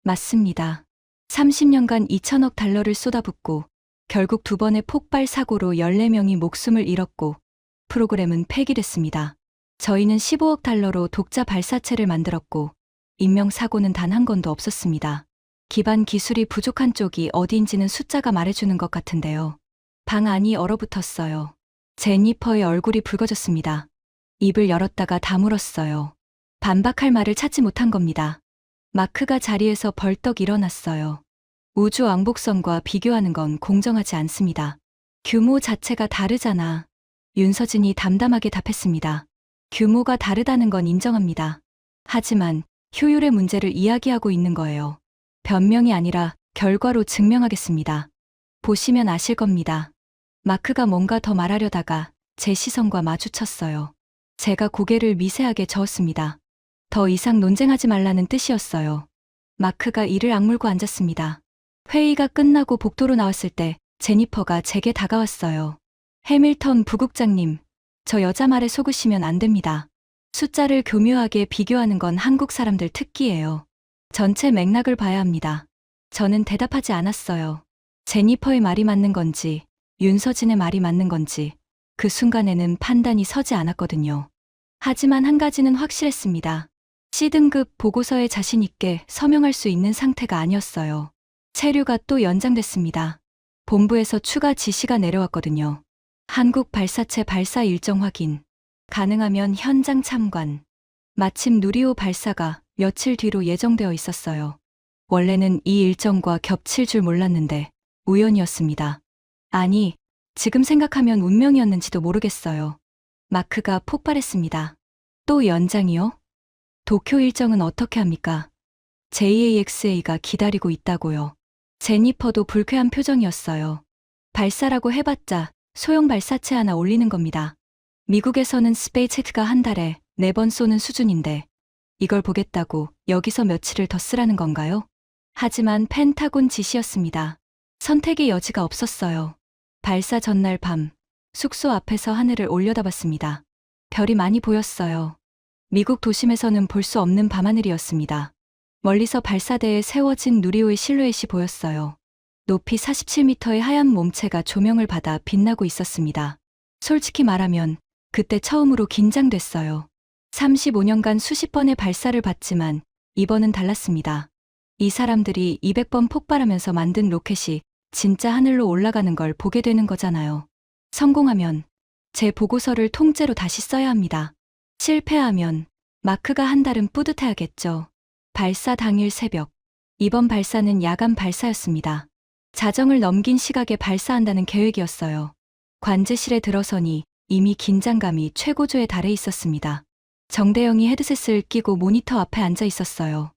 맞습니다. 30년간 2천억 달러를 쏟아붓고 결국 2번의 폭발 사고로 14명이 목숨을 잃었고 프로그램은 폐기됐습니다. 저희는 15억 달러로 독자 발사체를 만들었고 인명사고는 단 한 건도 없었습니다. 기반 기술이 부족한 쪽이 어디인지는 숫자가 말해주는 것 같은데요. 방 안이 얼어붙었어요. 제니퍼의 얼굴이 붉어졌습니다. 입을 열었다가 다물었어요. 반박할 말을 찾지 못한 겁니다. 마크가 자리에서 벌떡 일어났어요. 우주 왕복선과 비교하는 건 공정하지 않습니다. 규모 자체가 다르잖아. 윤서진이 담담하게 답했습니다. 규모가 다르다는 건 인정합니다. 하지만 효율의 문제를 이야기하고 있는 거예요. 변명이 아니라 결과로 증명하겠습니다. 보시면 아실 겁니다. 마크가 뭔가 더 말하려다가 제 시선과 마주쳤어요. 제가 고개를 미세하게 저었습니다. 더 이상 논쟁하지 말라는 뜻이었어요. 마크가 이를 악물고 앉았습니다. 회의가 끝나고 복도로 나왔을 때 제니퍼가 제게 다가왔어요. 해밀턴 부국장님, 저 여자 말에 속으시면 안 됩니다. 숫자를 교묘하게 비교하는 건 한국 사람들 특기예요. 전체 맥락을 봐야 합니다. 저는 대답하지 않았어요. 제니퍼의 말이 맞는 건지, 윤서진의 말이 맞는 건지, 그 순간에는 판단이 서지 않았거든요. 하지만 한 가지는 확실했습니다. C등급 보고서에 자신 있게 서명할 수 있는 상태가 아니었어요. 체류가 또 연장됐습니다. 본부에서 추가 지시가 내려왔거든요. 한국 발사체 발사 일정 확인, 가능하면 현장 참관. 마침 누리호 발사가 며칠 뒤로 예정되어 있었어요. 원래는 이 일정과 겹칠 줄 몰랐는데 우연이었습니다. 아니, 지금 생각하면 운명이었는지도 모르겠어요. 마크가 폭발했습니다. 또 연장이요? 도쿄 일정은 어떻게 합니까? JAXA가 기다리고 있다고요. 제니퍼도 불쾌한 표정이었어요. 발사라고 해봤자 소형 발사체 하나 올리는 겁니다. 미국에서는 스페이스X가 한 달에 4번 쏘는 수준인데 이걸 보겠다고 여기서 며칠을 더 쓰라는 건가요? 하지만 펜타곤 지시였습니다. 선택의 여지가 없었어요. 발사 전날 밤, 숙소 앞에서 하늘을 올려다봤습니다. 별이 많이 보였어요. 미국 도심에서는 볼 수 없는 밤하늘이었습니다. 멀리서 발사대에 세워진 누리호의 실루엣이 보였어요. 높이 47m의 하얀 몸체가 조명을 받아 빛나고 있었습니다. 솔직히 말하면 그때 처음으로 긴장됐어요. 35년간 수십 번의 발사를 봤지만 이번은 달랐습니다. 이 사람들이 200번 폭발하면서 만든 로켓이 진짜 하늘로 올라가는 걸 보게 되는 거잖아요. 성공하면 제 보고서를 통째로 다시 써야 합니다. 실패하면 마크가 한 달은 뿌듯해야겠죠. 발사 당일 새벽. 이번 발사는 야간 발사였습니다. 자정을 넘긴 시각에 발사한다는 계획이었어요. 관제실에 들어서니 이미 긴장감이 최고조에 달해 있었습니다. 정대영이 헤드셋을 끼고 모니터 앞에 앉아 있었어요.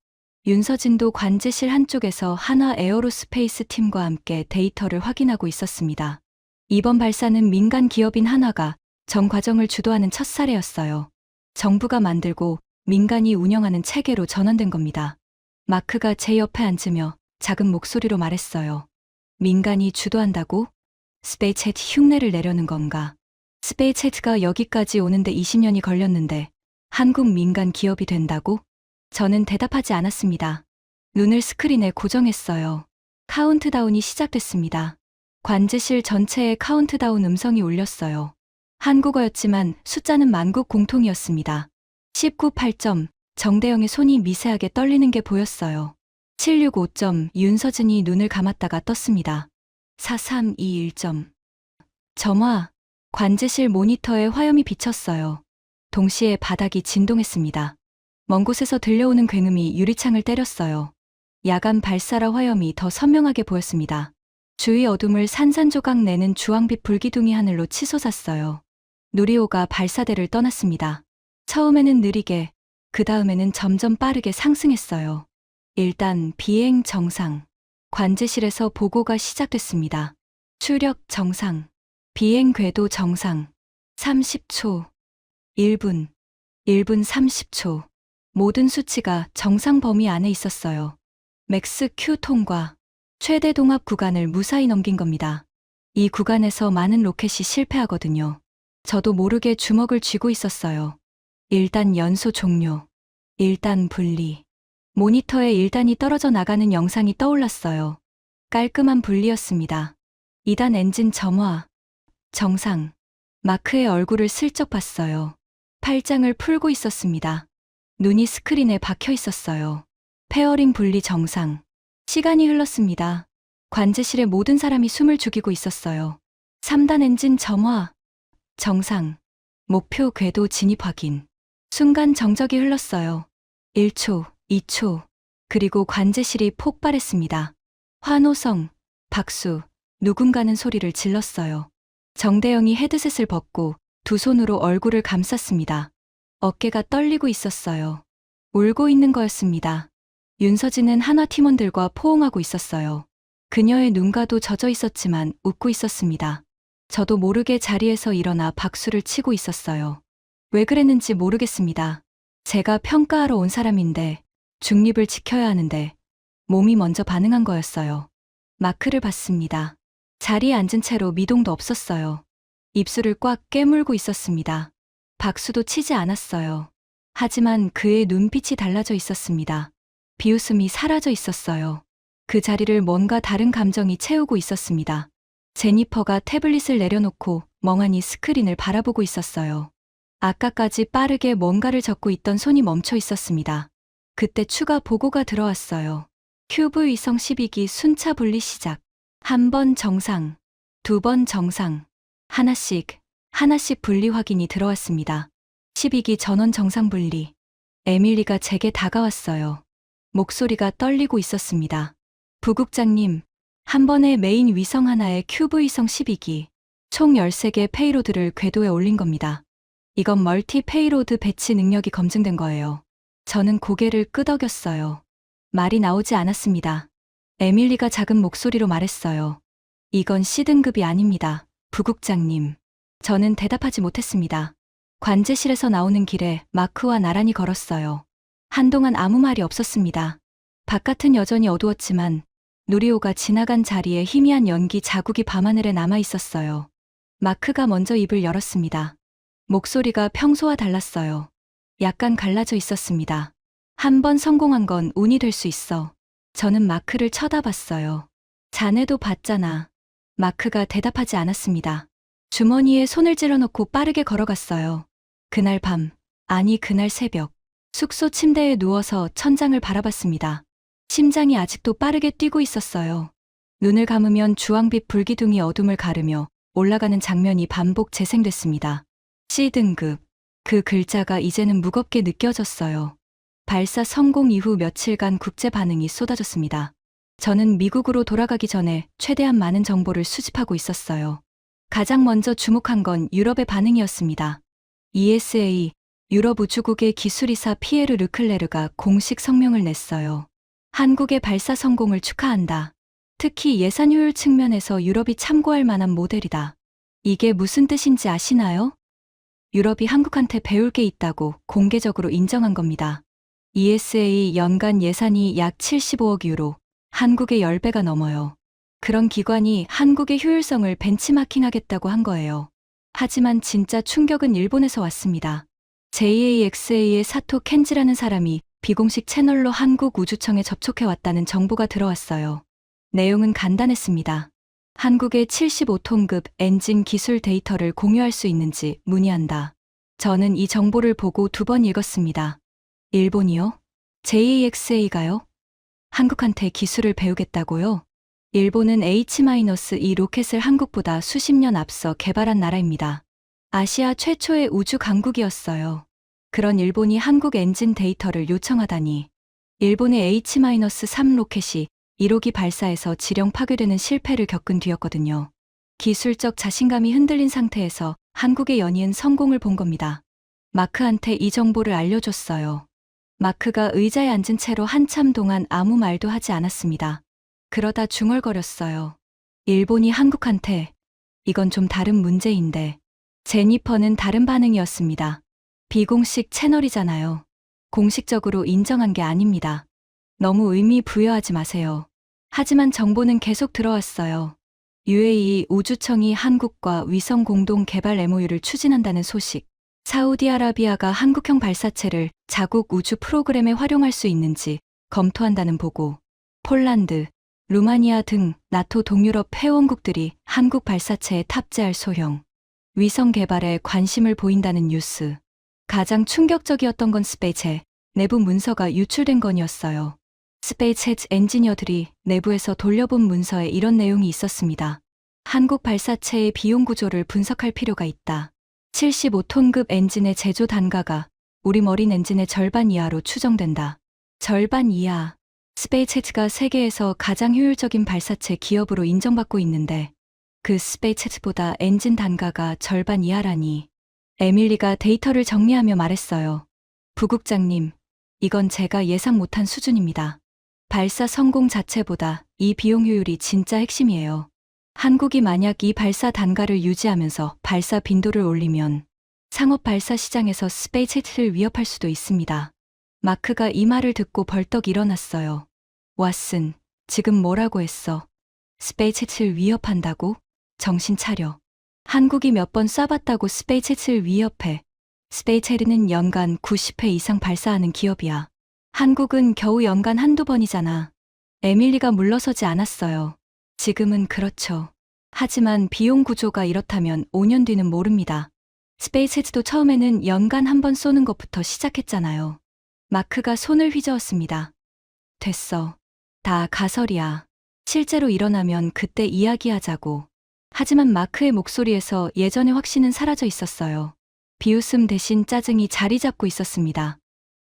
윤서진도 관제실 한쪽에서 한화 에어로스페이스 팀과 함께 데이터를 확인하고 있었습니다. 이번 발사는 민간 기업인 한화가 전 과정을 주도하는 첫 사례였어요. 정부가 만들고 민간이 운영하는 체계로 전환된 겁니다. 마크가 제 옆에 앉으며 작은 목소리로 말했어요. 민간이 주도한다고? 스페이스X 흉내를 내려는 건가? 스페이스X가 여기까지 오는데 20년이 걸렸는데 한국 민간 기업이 된다고? 저는 대답하지 않았습니다. 눈을 스크린에 고정했어요. 카운트다운이 시작됐습니다. 관제실 전체에 카운트다운 음성이 울렸어요. 한국어였지만 숫자는 만국 공통이었습니다. 19 8점, 정대영의 손이 미세하게 떨리는 게 보였어요. 765점. 윤서진이 눈을 감았다가 떴습니다. 4321점. 점화. 관제실 모니터에 화염이 비쳤어요. 동시에 바닥이 진동했습니다. 먼 곳에서 들려오는 굉음이 유리창을 때렸어요. 야간 발사라 화염이 더 선명하게 보였습니다. 주위 어둠을 산산조각 내는 주황빛 불기둥이 하늘로 치솟았어요. 누리호가 발사대를 떠났습니다. 처음에는 느리게, 그 다음에는 점점 빠르게 상승했어요. 일단 비행 정상. 관제실에서 보고가 시작됐습니다. 추력 정상. 비행 궤도 정상. 30초. 1분. 1분 30초. 모든 수치가 정상 범위 안에 있었어요. 맥스 Q 통과. 최대 동압 구간을 무사히 넘긴 겁니다. 이 구간에서 많은 로켓이 실패하거든요. 저도 모르게 주먹을 쥐고 있었어요. 1단 연소 종료. 1단 분리. 모니터에 1단이 떨어져 나가는 영상이 떠올랐어요. 깔끔한 분리였습니다. 2단 엔진 점화. 정상. 마크의 얼굴을 슬쩍 봤어요. 팔짱을 풀고 있었습니다. 눈이 스크린에 박혀 있었어요. 페어링 분리 정상. 시간이 흘렀습니다. 관제실의 모든 사람이 숨을 죽이고 있었어요. 3단 엔진 점화. 정상. 목표 궤도 진입 확인. 순간 정적이 흘렀어요. 1초, 2초. 그리고 관제실이 폭발했습니다. 환호성, 박수, 누군가는 소리를 질렀어요. 정대영이 헤드셋을 벗고 두 손으로 얼굴을 감쌌습니다. 어깨가 떨리고 있었어요. 울고 있는 거였습니다. 윤서진은 한화 팀원들과 포옹하고 있었어요. 그녀의 눈가도 젖어 있었지만 웃고 있었습니다. 저도 모르게 자리에서 일어나 박수를 치고 있었어요. 왜 그랬는지 모르겠습니다. 제가 평가하러 온 사람인데, 중립을 지켜야 하는데, 몸이 먼저 반응한 거였어요. 마크를 봤습니다. 자리에 앉은 채로 미동도 없었어요. 입술을 꽉 깨물고 있었습니다. 박수도 치지 않았어요. 하지만 그의 눈빛이 달라져 있었습니다. 비웃음이 사라져 있었어요. 그 자리를 뭔가 다른 감정이 채우고 있었습니다. 제니퍼가 태블릿을 내려놓고 멍하니 스크린을 바라보고 있었어요. 아까까지 빠르게 뭔가를 적고 있던 손이 멈춰 있었습니다. 그때 추가 보고가 들어왔어요. 큐브 위성 12기 순차 분리 시작. 1번 정상, 2번 정상, 하나씩 분리 확인이 들어왔습니다. 12기 전원 정상 분리. 에밀리가 제게 다가왔어요. 목소리가 떨리고 있었습니다. 부국장님, 한 번에 메인 위성 하나에 큐브 위성 12기, 총 13개 페이로드를 궤도에 올린 겁니다. 이건 멀티 페이로드 배치 능력이 검증된 거예요. 저는 고개를 끄덕였어요. 말이 나오지 않았습니다. 에밀리가 작은 목소리로 말했어요. 이건 C등급이 아닙니다, 부국장님. 저는 대답하지 못했습니다. 관제실에서 나오는 길에 마크와 나란히 걸었어요. 한동안 아무 말이 없었습니다. 바깥은 여전히 어두웠지만 누리호가 지나간 자리에 희미한 연기 자국이 밤하늘에 남아 있었어요. 마크가 먼저 입을 열었습니다. 목소리가 평소와 달랐어요. 약간 갈라져 있었습니다. 한 번 성공한 건 운이 될 수 있어. 저는 마크를 쳐다봤어요. 자네도 봤잖아. 마크가 대답하지 않았습니다. 주머니에 손을 찔러넣고 빠르게 걸어갔어요. 그날 밤, 아니 그날 새벽, 숙소 침대에 누워서 천장을 바라봤습니다. 심장이 아직도 빠르게 뛰고 있었어요. 눈을 감으면 주황빛 불기둥이 어둠을 가르며 올라가는 장면이 반복 재생됐습니다. C등급. 그 글자가 이제는 무겁게 느껴졌어요. 발사 성공 이후 며칠간 국제 반응이 쏟아졌습니다. 저는 미국으로 돌아가기 전에 최대한 많은 정보를 수집하고 있었어요. 가장 먼저 주목한 건 유럽의 반응이었습니다. ESA, 유럽 우주국의 기술이사 피에르 르클레르가 공식 성명을 냈어요. 한국의 발사 성공을 축하한다. 특히 예산 효율 측면에서 유럽이 참고할 만한 모델이다. 이게 무슨 뜻인지 아시나요? 유럽이 한국한테 배울 게 있다고 공개적으로 인정한 겁니다. ESA 연간 예산이 약 75억 유로, 한국의 10배가 넘어요. 그런 기관이 한국의 효율성을 벤치마킹하겠다고 한 거예요. 하지만 진짜 충격은 일본에서 왔습니다. JAXA의 사토 켄지라는 사람이 비공식 채널로 한국우주청에 접촉해 왔다는 정보가 들어왔어요. 내용은 간단했습니다. 한국의 75톤급 엔진 기술 데이터를 공유할 수 있는지 문의한다. 저는 이 정보를 보고 2번 읽었습니다. 일본이요? JAXA가요? 한국한테 기술을 배우겠다고요? 일본은 H-2 로켓을 한국보다 수십 년 앞서 개발한 나라입니다. 아시아 최초의 우주 강국이었어요. 그런 일본이 한국 엔진 데이터를 요청하다니. 일본의 H-3 로켓이 1호기 발사에서 지령 파괴되는 실패를 겪은 뒤였거든요. 기술적 자신감이 흔들린 상태에서 한국의 연이은 성공을 본 겁니다. 마크한테 이 정보를 알려줬어요. 마크가 의자에 앉은 채로 한참 동안 아무 말도 하지 않았습니다. 그러다 중얼거렸어요. 일본이 한국한테, 이건 좀 다른 문제인데. 제니퍼는 다른 반응이었습니다. 비공식 채널이잖아요. 공식적으로 인정한 게 아닙니다. 너무 의미 부여하지 마세요. 하지만 정보는 계속 들어왔어요. UAE 우주청이 한국과 위성 공동 개발 MOU를 추진한다는 소식. 사우디아라비아가 한국형 발사체를 자국 우주 프로그램에 활용할 수 있는지 검토한다는 보고. 폴란드, 루마니아 등 나토 동유럽 회원국들이 한국 발사체에 탑재할 소형 위성 개발에 관심을 보인다는 뉴스. 가장 충격적이었던 건 스페이체 내부 문서가 유출된 건이었어요. 스페이체 엔지니어들이 내부에서 돌려본 문서에 이런 내용이 있었습니다. 한국 발사체의 비용 구조를 분석할 필요가 있다. 75톤급 엔진의 제조 단가가 우리 머린 엔진의 절반 이하로 추정된다. 절반 이하. 스페이스X가 세계에서 가장 효율적인 발사체 기업으로 인정받고 있는데 그 스페이스X보다 엔진 단가가 절반 이하라니. 에밀리가 데이터를 정리하며 말했어요. 부국장님, 이건 제가 예상 못한 수준입니다. 발사 성공 자체보다 이 비용 효율이 진짜 핵심이에요. 한국이 만약 이 발사 단가를 유지하면서 발사 빈도를 올리면 상업 발사 시장에서 스페이스X를 위협할 수도 있습니다. 마크가 이 말을 듣고 벌떡 일어났어요. 왓슨, 지금 뭐라고 했어? 스페이스X를 위협한다고? 정신 차려. 한국이 몇 번 쏴봤다고 스페이스X를 위협해. 스페이스X는 연간 90회 이상 발사하는 기업이야. 한국은 겨우 연간 한두 번이잖아. 에밀리가 물러서지 않았어요. 지금은 그렇죠. 하지만 비용 구조가 이렇다면 5년 뒤는 모릅니다. 스페이스X도 처음에는 연간 한 번 쏘는 것부터 시작했잖아요. 마크가 손을 휘저었습니다. 됐어. 다 가설이야. 실제로 일어나면 그때 이야기하자고. 하지만 마크의 목소리에서 예전의 확신은 사라져 있었어요. 비웃음 대신 짜증이 자리 잡고 있었습니다.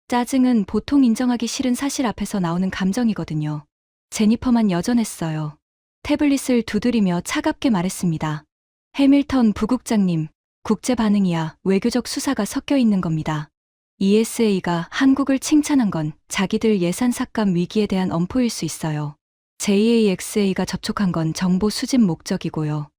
짜증은 보통 인정하기 싫은 사실 앞에서 나오는 감정이거든요. 제니퍼만 여전했어요. 태블릿을 두드리며 차갑게 말했습니다. 해밀턴 부국장님, 국제 반응이야 외교적 수사가 섞여 있는 겁니다. ESA가 한국을 칭찬한 건 자기들 예산 삭감 위기에 대한 엄포일 수 있어요. JAXA가 접촉한 건 정보 수집 목적이고요.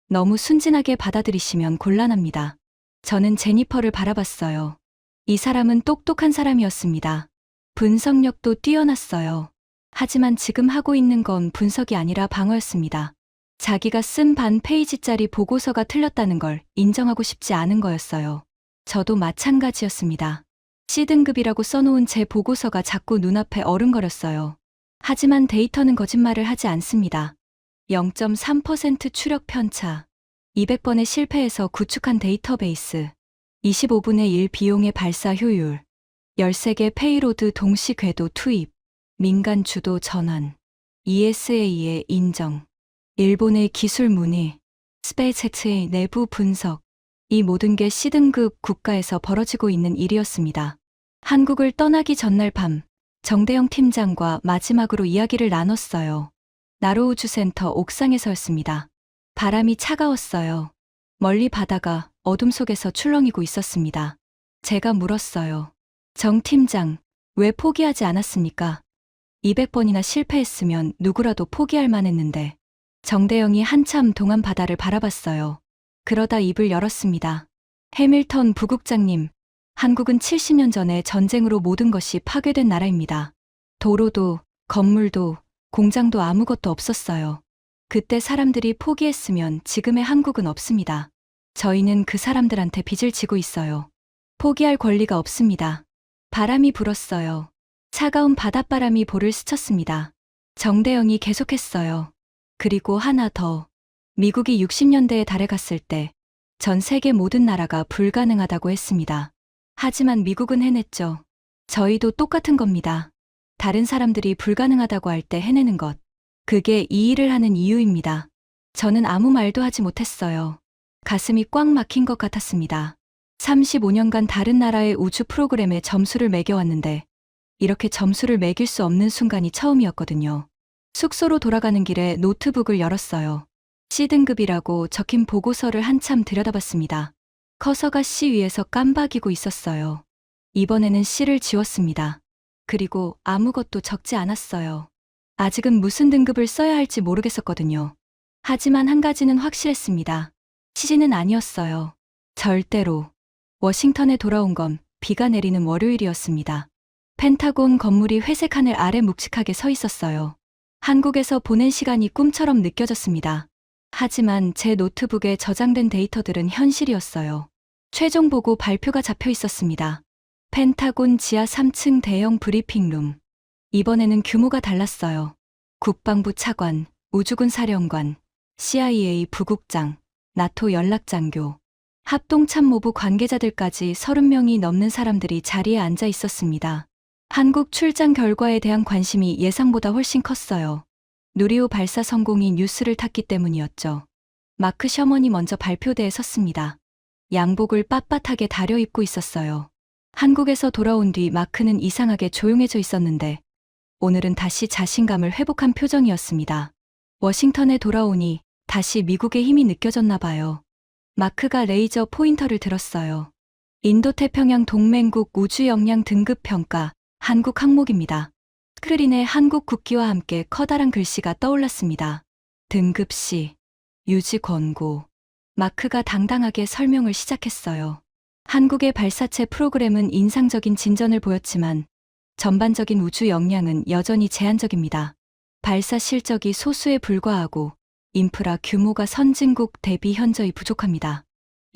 너무 순진하게 받아들이시면 곤란합니다. 저는 제니퍼를 바라봤어요. 이 사람은 똑똑한 사람이었습니다. 분석력도 뛰어났어요. 하지만 지금 하고 있는 건 분석이 아니라 방어였습니다. 자기가 쓴 반 페이지짜리 보고서가 틀렸다는 걸 인정하고 싶지 않은 거였어요. 저도 마찬가지였습니다. C등급이라고 써놓은 제 보고서가 자꾸 눈앞에 어른거렸어요. 하지만 데이터는 거짓말을 하지 않습니다. 0.3% 추력 편차, 200번의 실패에서 구축한 데이터베이스, 25분의 1 비용의 발사 효율, 13개 페이로드 동시 궤도 투입, 민간 주도 전환, ESA의 인정, 일본의 기술 문의, 스페이스X의 내부 분석, 이 모든 게 C등급 국가에서 벌어지고 있는 일이었습니다. 한국을 떠나기 전날 밤, 정대영 팀장과 마지막으로 이야기를 나눴어요. 나로우주센터 옥상에서였습니다. 바람이 차가웠어요. 멀리 바다가 어둠 속에서 출렁이고 있었습니다. 제가 물었어요. 정 팀장, 왜 포기하지 않았습니까? 200번이나 실패했으면 누구라도 포기할 만했는데. 정대영이 한참 동안 바다를 바라봤어요. 그러다 입을 열었습니다. 해밀턴 부국장님, 한국은 70년 전에 전쟁으로 모든 것이 파괴된 나라입니다. 도로도, 건물도, 공장도 아무것도 없었어요. 그때 사람들이 포기했으면 지금의 한국은 없습니다. 저희는 그 사람들한테 빚을 지고 있어요. 포기할 권리가 없습니다. 바람이 불었어요. 차가운 바닷바람이 볼을 스쳤습니다. 정대영이 계속했어요. 그리고 하나 더. 미국이 60년대에 달에 갔을 때 전 세계 모든 나라가 불가능하다고 했습니다. 하지만 미국은 해냈죠. 저희도 똑같은 겁니다. 다른 사람들이 불가능하다고 할 때 해내는 것. 그게 이 일을 하는 이유입니다. 저는 아무 말도 하지 못했어요. 가슴이 꽉 막힌 것 같았습니다. 35년간 다른 나라의 우주 프로그램에 점수를 매겨왔는데 이렇게 점수를 매길 수 없는 순간이 처음이었거든요. 숙소로 돌아가는 길에 노트북을 열었어요. C등급이라고 적힌 보고서를 한참 들여다봤습니다. 커서가 C 위에서 깜박이고 있었어요. 이번에는 C를 지웠습니다. 그리고 아무것도 적지 않았어요. 아직은 무슨 등급을 써야 할지 모르겠었거든요. 하지만 한 가지는 확실했습니다. C는 아니었어요. 절대로. 워싱턴에 돌아온 건 비가 내리는 월요일이었습니다. 펜타곤 건물이 회색 하늘 아래 묵직하게 서 있었어요. 한국에서 보낸 시간이 꿈처럼 느껴졌습니다. 하지만 제 노트북에 저장된 데이터들은 현실이었어요. 최종 보고 발표가 잡혀 있었습니다. 펜타곤 지하 3층 대형 브리핑룸. 이번에는 규모가 달랐어요. 국방부 차관, 우주군 사령관, CIA 부국장, 나토 연락장교, 합동참모부 관계자들까지 30명이 넘는 사람들이 자리에 앉아 있었습니다. 한국 출장 결과에 대한 관심이 예상보다 훨씬 컸어요. 누리호 발사 성공이 뉴스를 탔기 때문이었죠. 마크 셔먼이 먼저 발표대에 섰습니다. 양복을 빳빳하게 다려입고 있었어요. 한국에서 돌아온 뒤 마크는 이상하게 조용해져 있었는데 오늘은 다시 자신감을 회복한 표정이었습니다. 워싱턴에 돌아오니 다시 미국의 힘이 느껴졌나 봐요. 마크가 레이저 포인터를 들었어요. 인도태평양 동맹국 우주역량 등급평가 한국 항목입니다. 스크린에 한국 국기와 함께 커다란 글씨가 떠올랐습니다. 등급 C, 유지 권고. 마크가 당당하게 설명을 시작했어요. 한국의 발사체 프로그램은 인상적인 진전을 보였지만 전반적인 우주 역량은 여전히 제한적입니다. 발사 실적이 소수에 불과하고 인프라 규모가 선진국 대비 현저히 부족합니다.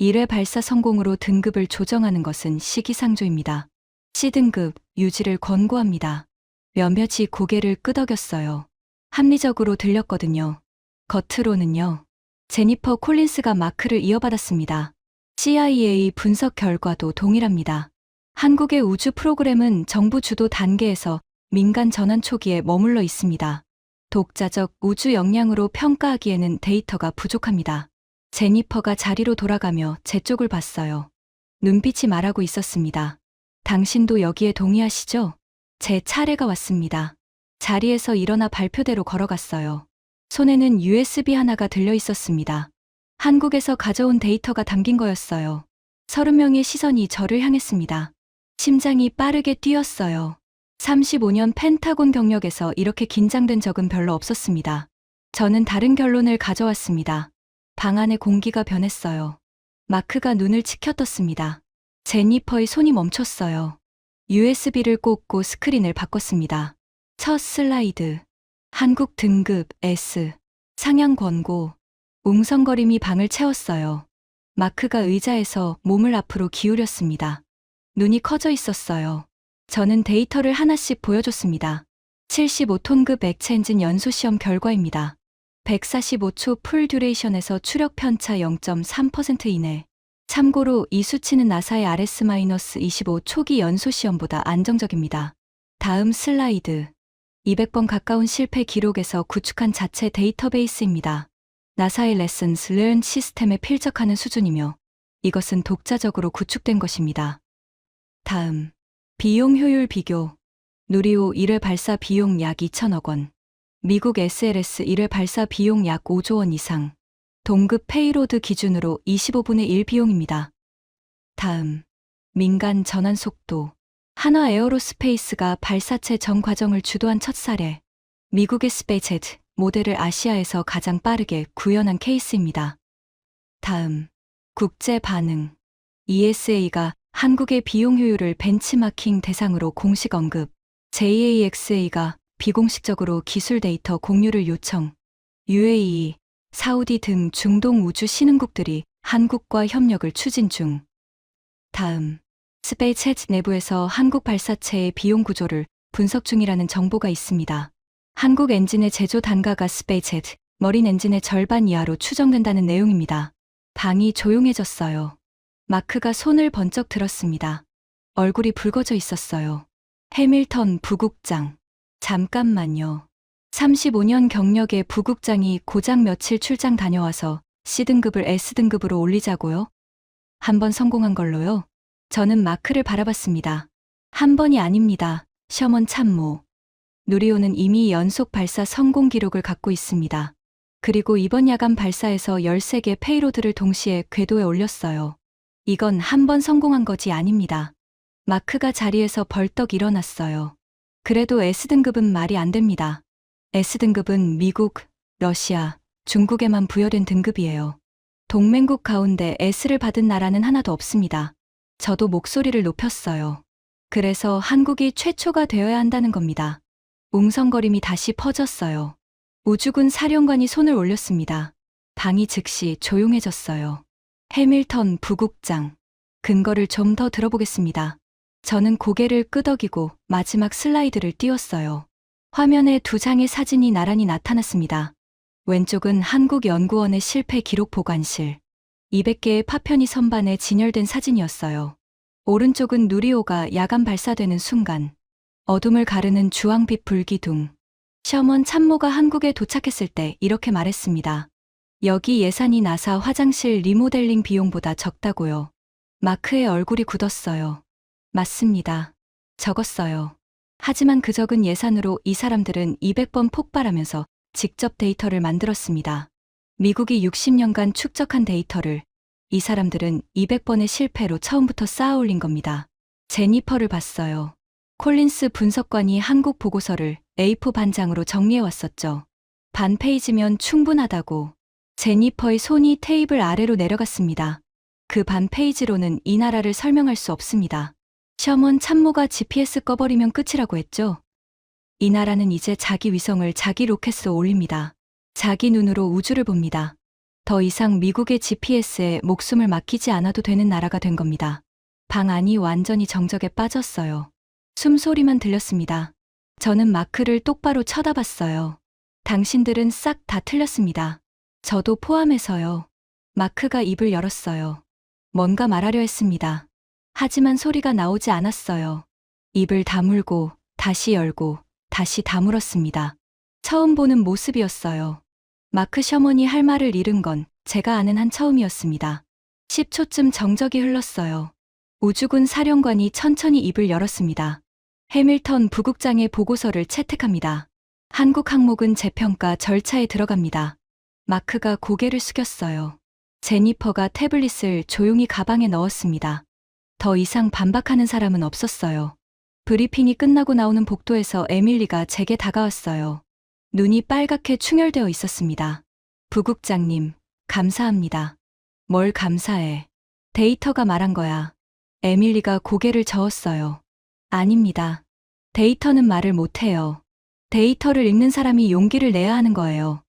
1회 발사 성공으로 등급을 조정하는 것은 시기상조입니다. C등급 유지를 권고합니다. 몇몇이 고개를 끄덕였어요. 합리적으로 들렸거든요. 겉으로는요. 제니퍼 콜린스가 마크를 이어받았습니다. CIA 분석 결과도 동일합니다. 한국의 우주 프로그램은 정부 주도 단계에서 민간 전환 초기에 머물러 있습니다. 독자적 우주 역량으로 평가하기에는 데이터가 부족합니다. 제니퍼가 자리로 돌아가며 제 쪽을 봤어요. 눈빛이 말하고 있었습니다. 당신도 여기에 동의하시죠? 제 차례가 왔습니다. 자리에서 일어나 발표대로 걸어갔어요. 손에는 USB 하나가 들려 있었습니다. 한국에서 가져온 데이터가 담긴 거였어요. 30명의 시선이 저를 향했습니다. 심장이 빠르게 뛰었어요. 35년 펜타곤 경력에서 이렇게 긴장된 적은 별로 없었습니다. 저는 다른 결론을 가져왔습니다. 방 안의 공기가 변했어요. 마크가 눈을 치켜떴습니다. 제니퍼의 손이 멈췄어요. USB를 꽂고 스크린을 바꿨습니다. 첫 슬라이드. 한국 등급 S. 상향 권고. 웅성거림이 방을 채웠어요. 마크가 의자에서 몸을 앞으로 기울였습니다. 눈이 커져 있었어요. 저는 데이터를 하나씩 보여줬습니다. 75톤급 액체 엔진 연소 시험 결과입니다. 145초 풀 듀레이션에서 추력 편차 0.3% 이내. 참고로 이 수치는 나사의 RS-25 초기 연소 시험보다 안정적입니다. 다음 슬라이드. 200번 가까운 실패 기록에서 구축한 자체 데이터베이스입니다. 나사의 레슨스 learn 시스템에 필적하는 수준이며 이것은 독자적으로 구축된 것입니다. 다음. 비용 효율 비교. 누리호 1회 발사 비용 약 2천억 원. 미국 SLS 1회 발사 비용 약 5조 원 이상. 동급 페이로드 기준으로 25분의 1 비용입니다. 다음. 민간 전환 속도. 한화 에어로스페이스가 발사체 전 과정을 주도한 첫 사례. 미국의 스페이스제트 모델을 아시아에서 가장 빠르게 구현한 케이스입니다. 다음. 국제 반응. ESA가 한국의 비용 효율을 벤치마킹 대상으로 공식 언급. JAXA가 비공식적으로 기술 데이터 공유를 요청. UAE, 사우디 등 중동 우주 신흥국들이 한국과 협력을 추진 중. 다음. 스페이스제트 내부에서 한국 발사체의 비용 구조를 분석 중이라는 정보가 있습니다. 한국 엔진의 제조 단가가 스페이스제트, 머린 엔진의 절반 이하로 추정된다는 내용입니다. 방이 조용해졌어요. 마크가 손을 번쩍 들었습니다. 얼굴이 붉어져 있었어요. 해밀턴 부국장. 잠깐만요. 35년 경력의 부국장이 고작 며칠 출장 다녀와서 C등급을 S등급으로 올리자고요? 한 번 성공한 걸로요? 저는 마크를 바라봤습니다. 한 번이 아닙니다. 셔먼 참모. 누리호는 이미 연속 발사 성공 기록을 갖고 있습니다. 그리고 이번 야간 발사에서 13개 페이로드를 동시에 궤도에 올렸어요. 이건 한 번 성공한 것이 아닙니다. 마크가 자리에서 벌떡 일어났어요. 그래도 S등급은 말이 안 됩니다. S등급은 미국, 러시아, 중국에만 부여된 등급이에요. 동맹국 가운데 S를 받은 나라는 하나도 없습니다. 저도 목소리를 높였어요. 그래서 한국이 최초가 되어야 한다는 겁니다. 웅성거림이 다시 퍼졌어요. 우주군 사령관이 손을 올렸습니다. 방이 즉시 조용해졌어요. 해밀턴 부국장, 근거를 좀 더 들어보겠습니다. 저는 고개를 끄덕이고 마지막 슬라이드를 띄웠어요. 화면에 두 장의 사진이 나란히 나타났습니다. 왼쪽은 한국연구원의 실패 기록 보관실. 200개의 파편이 선반에 진열된 사진이었어요. 오른쪽은 누리호가 야간 발사되는 순간. 어둠을 가르는 주황빛 불기둥. 셔먼 참모가 한국에 도착했을 때 이렇게 말했습니다. 여기 예산이 나사 화장실 리모델링 비용보다 적다고요. 마크의 얼굴이 굳었어요. 맞습니다. 적었어요. 하지만 그 적은 예산으로 이 사람들은 200번 폭발하면서 직접 데이터를 만들었습니다. 미국이 60년간 축적한 데이터를 이 사람들은 200번의 실패로 처음부터 쌓아 올린 겁니다. 제니퍼를 봤어요. 콜린스 분석관이 한국 보고서를 A4 반장으로 정리해 왔었죠. 반 페이지면 충분하다고. 제니퍼의 손이 테이블 아래로 내려갔습니다. 그 반 페이지로는 이 나라를 설명할 수 없습니다. 셔먼 참모가 GPS 꺼버리면 끝이라고 했죠. 이 나라는 이제 자기 위성을 자기 로켓으로 올립니다. 자기 눈으로 우주를 봅니다. 더 이상 미국의 GPS에 목숨을 맡기지 않아도 되는 나라가 된 겁니다. 방 안이 완전히 정적에 빠졌어요. 숨소리만 들렸습니다. 저는 마크를 똑바로 쳐다봤어요. 당신들은 싹 다 틀렸습니다. 저도 포함해서요. 마크가 입을 열었어요. 뭔가 말하려 했습니다. 하지만 소리가 나오지 않았어요. 입을 다물고 다시 열고 다시 다물었습니다. 처음 보는 모습이었어요. 마크 셔먼이 할 말을 잃은 건 제가 아는 한 처음이었습니다. 10초쯤 정적이 흘렀어요. 우주군 사령관이 천천히 입을 열었습니다. 해밀턴 부국장의 보고서를 채택합니다. 한국 항목은 재평가 절차에 들어갑니다. 마크가 고개를 숙였어요. 제니퍼가 태블릿을 조용히 가방에 넣었습니다. 더 이상 반박하는 사람은 없었어요. 브리핑이 끝나고 나오는 복도에서 에밀리가 제게 다가왔어요. 눈이 빨갛게 충혈되어 있었습니다. 부국장님, 감사합니다. 뭘 감사해. 데이터가 말한 거야. 에밀리가 고개를 저었어요. 아닙니다. 데이터는 말을 못해요. 데이터를 읽는 사람이 용기를 내야 하는 거예요.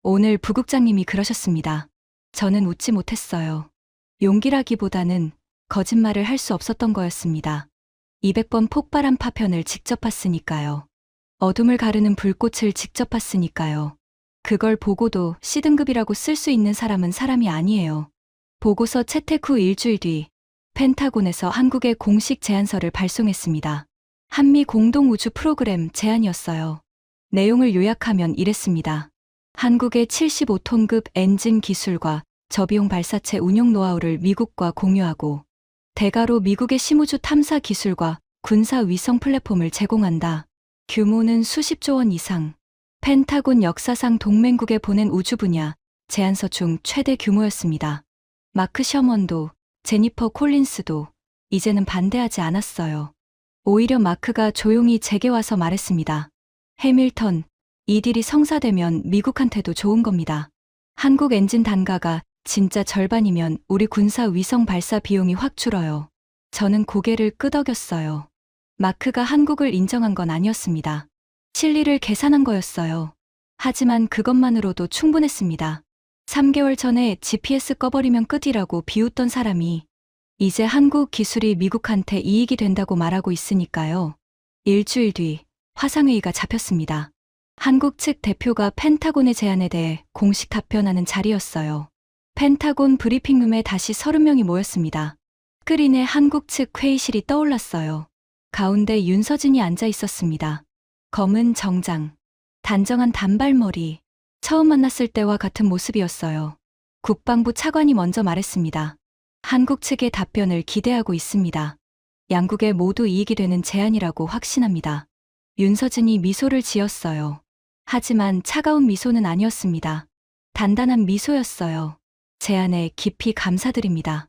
오늘 부국장님이 그러셨습니다. 저는 웃지 못했어요. 용기라기보다는 거짓말을 할 수 없었던 거였습니다. 200번 폭발한 파편을 직접 봤으니까요. 어둠을 가르는 불꽃을 직접 봤으니까요. 그걸 보고도 C등급이라고 쓸 수 있는 사람은 사람이 아니에요. 보고서 채택 후 일주일 뒤 펜타곤에서 한국에 공식 제안서를 발송했습니다. 한미 공동우주 프로그램 제안이었어요. 내용을 요약하면 이랬습니다. 한국의 75톤급 엔진 기술과 저비용 발사체 운용 노하우를 미국과 공유하고 대가로 미국의 심우주 탐사 기술과 군사 위성 플랫폼을 제공한다. 규모는 수십조 원 이상. 펜타곤 역사상 동맹국에 보낸 우주 분야 제안서 중 최대 규모였습니다. 마크 셔먼도 제니퍼 콜린스도 이제는 반대하지 않았어요. 오히려 마크가 조용히 제게 와서 말했습니다. 해밀턴, 이 딜이 성사되면 미국한테도 좋은 겁니다. 한국 엔진 단가가 진짜 절반이면 우리 군사 위성 발사 비용이 확 줄어요. 저는 고개를 끄덕였어요. 마크가 한국을 인정한 건 아니었습니다. 실리를 계산한 거였어요. 하지만 그것만으로도 충분했습니다. 3개월 전에 GPS 꺼버리면 끝이라고 비웃던 사람이 이제 한국 기술이 미국한테 이익이 된다고 말하고 있으니까요. 일주일 뒤 화상회의가 잡혔습니다. 한국 측 대표가 펜타곤의 제안에 대해 공식 답변하는 자리였어요. 펜타곤 브리핑룸에 다시 30명이 모였습니다. 스크린에 한국 측 회의실이 떠올랐어요. 가운데 윤서진이 앉아 있었습니다. 검은 정장, 단정한 단발머리. 처음 만났을 때와 같은 모습이었어요. 국방부 차관이 먼저 말했습니다. 한국 측의 답변을 기대하고 있습니다. 양국에 모두 이익이 되는 제안이라고 확신합니다. 윤서진이 미소를 지었어요. 하지만 차가운 미소는 아니었습니다. 단단한 미소였어요. 제안에 깊이 감사드립니다.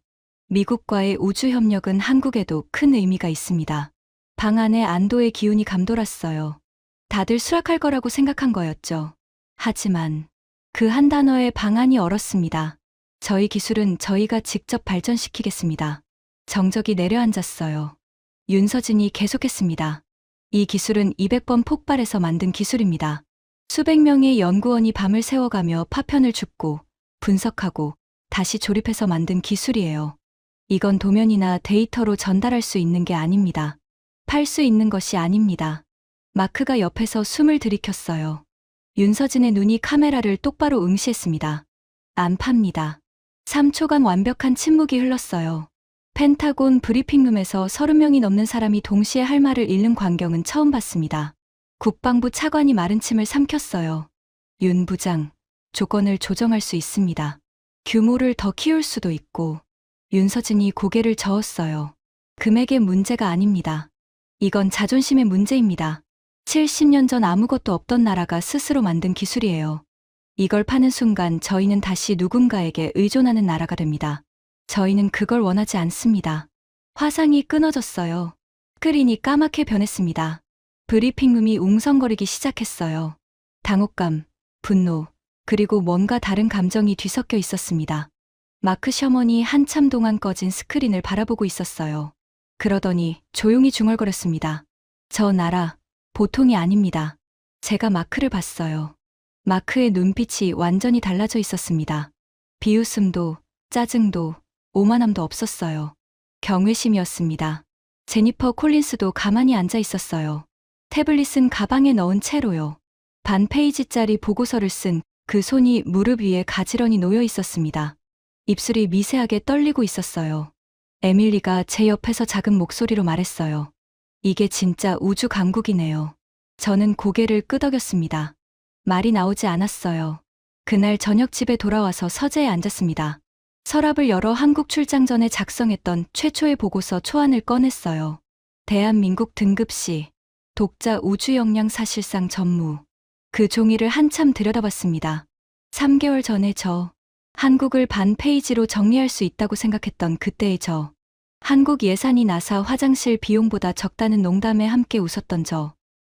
미국과의 우주협력은 한국에도 큰 의미가 있습니다. 방 안에 안도의 기운이 감돌았어요. 다들 수락할 거라고 생각한 거였죠. 하지만 그 한 단어에 방안이 얼었습니다. 저희 기술은 저희가 직접 발전시키겠습니다. 정적이 내려앉았어요. 윤서진이 계속했습니다. 이 기술은 200번 폭발해서 만든 기술입니다. 수백 명의 연구원이 밤을 새워가며 파편을 줍고 분석하고 다시 조립해서 만든 기술이에요. 이건 도면이나 데이터로 전달할 수 있는 게 아닙니다. 팔 수 있는 것이 아닙니다. 마크가 옆에서 숨을 들이켰어요. 윤서진의 눈이 카메라를 똑바로 응시했습니다. 안 팝니다. 3초간 완벽한 침묵이 흘렀어요. 펜타곤 브리핑룸에서 30명이 넘는 사람이 동시에 할 말을 잃는 광경은 처음 봤습니다. 국방부 차관이 마른 침을 삼켰어요. 윤 부장, 조건을 조정할 수 있습니다. 규모를 더 키울 수도 있고. 윤서진이 고개를 저었어요. 금액의 문제가 아닙니다. 이건 자존심의 문제입니다. 70년 전 아무것도 없던 나라가 스스로 만든 기술이에요. 이걸 파는 순간 저희는 다시 누군가에게 의존하는 나라가 됩니다. 저희는 그걸 원하지 않습니다. 화상이 끊어졌어요. 스크린이 까맣게 변했습니다. 브리핑룸이 웅성거리기 시작했어요. 당혹감, 분노, 그리고 뭔가 다른 감정이 뒤섞여 있었습니다. 마크 셔먼이 한참 동안 꺼진 스크린을 바라보고 있었어요. 그러더니 조용히 중얼거렸습니다. 저 나라, 보통이 아닙니다. 제가 마크를 봤어요. 마크의 눈빛이 완전히 달라져 있었습니다. 비웃음도, 짜증도, 오만함도 없었어요. 경외심이었습니다. 제니퍼 콜린스도 가만히 앉아 있었어요. 태블릿은 가방에 넣은 채로요. 반 페이지짜리 보고서를 쓴 그 손이 무릎 위에 가지런히 놓여 있었습니다. 입술이 미세하게 떨리고 있었어요. 에밀리가 제 옆에서 작은 목소리로 말했어요. 이게 진짜 우주 강국이네요. 저는 고개를 끄덕였습니다. 말이 나오지 않았어요. 그날 저녁 집에 돌아와서 서재에 앉았습니다. 서랍을 열어 한국 출장 전에 작성했던 최초의 보고서 초안을 꺼냈어요. 대한민국 등급시, 독자 우주 역량 사실상 전무. 그 종이를 한참 들여다봤습니다. 3개월 전에 한국을 반 페이지로 정리할 수 있다고 생각했던 그때의 한국 예산이 나사 화장실 비용보다 적다는 농담에 함께 웃었던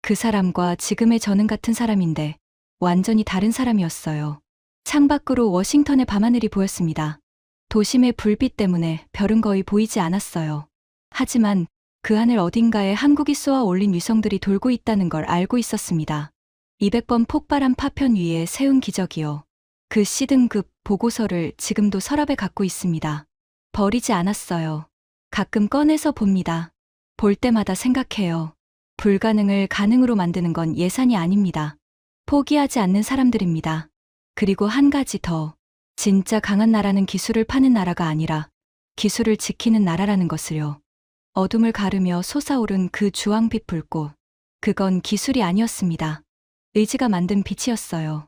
그 사람과 지금의 저는 같은 사람인데 완전히 다른 사람이었어요. 창밖으로 워싱턴의 밤하늘이 보였습니다. 도심의 불빛 때문에 별은 거의 보이지 않았어요. 하지만 그 하늘 어딘가에 한국이 쏘아 올린 위성들이 돌고 있다는 걸 알고 있었습니다. 200번 폭발한 파편 위에 세운 기적이요. 그 C등급 보고서를 지금도 서랍에 갖고 있습니다. 버리지 않았어요. 가끔 꺼내서 봅니다. 볼 때마다 생각해요. 불가능을 가능으로 만드는 건 예산이 아닙니다. 포기하지 않는 사람들입니다. 그리고 한 가지 더. 진짜 강한 나라는 기술을 파는 나라가 아니라 기술을 지키는 나라라는 것을요. 어둠을 가르며 솟아오른 그 주황빛 불꽃. 그건 기술이 아니었습니다. 의지가 만든 빛이었어요.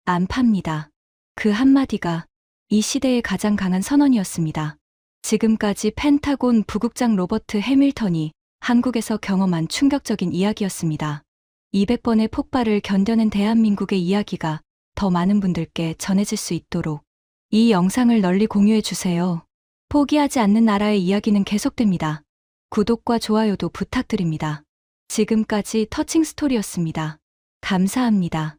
안 팝니다. 그 한마디가 이 시대의 가장 강한 선언이었습니다. 지금까지 펜타곤 부국장 로버트 해밀턴이 한국에서 경험한 충격적인 이야기였습니다. 200번의 폭발을 견뎌낸 대한민국의 이야기가 더 많은 분들께 전해질 수 있도록 이 영상을 널리 공유해 주세요. 포기하지 않는 나라의 이야기는 계속됩니다. 구독과 좋아요도 부탁드립니다. 지금까지 터칭 스토리였습니다. 감사합니다.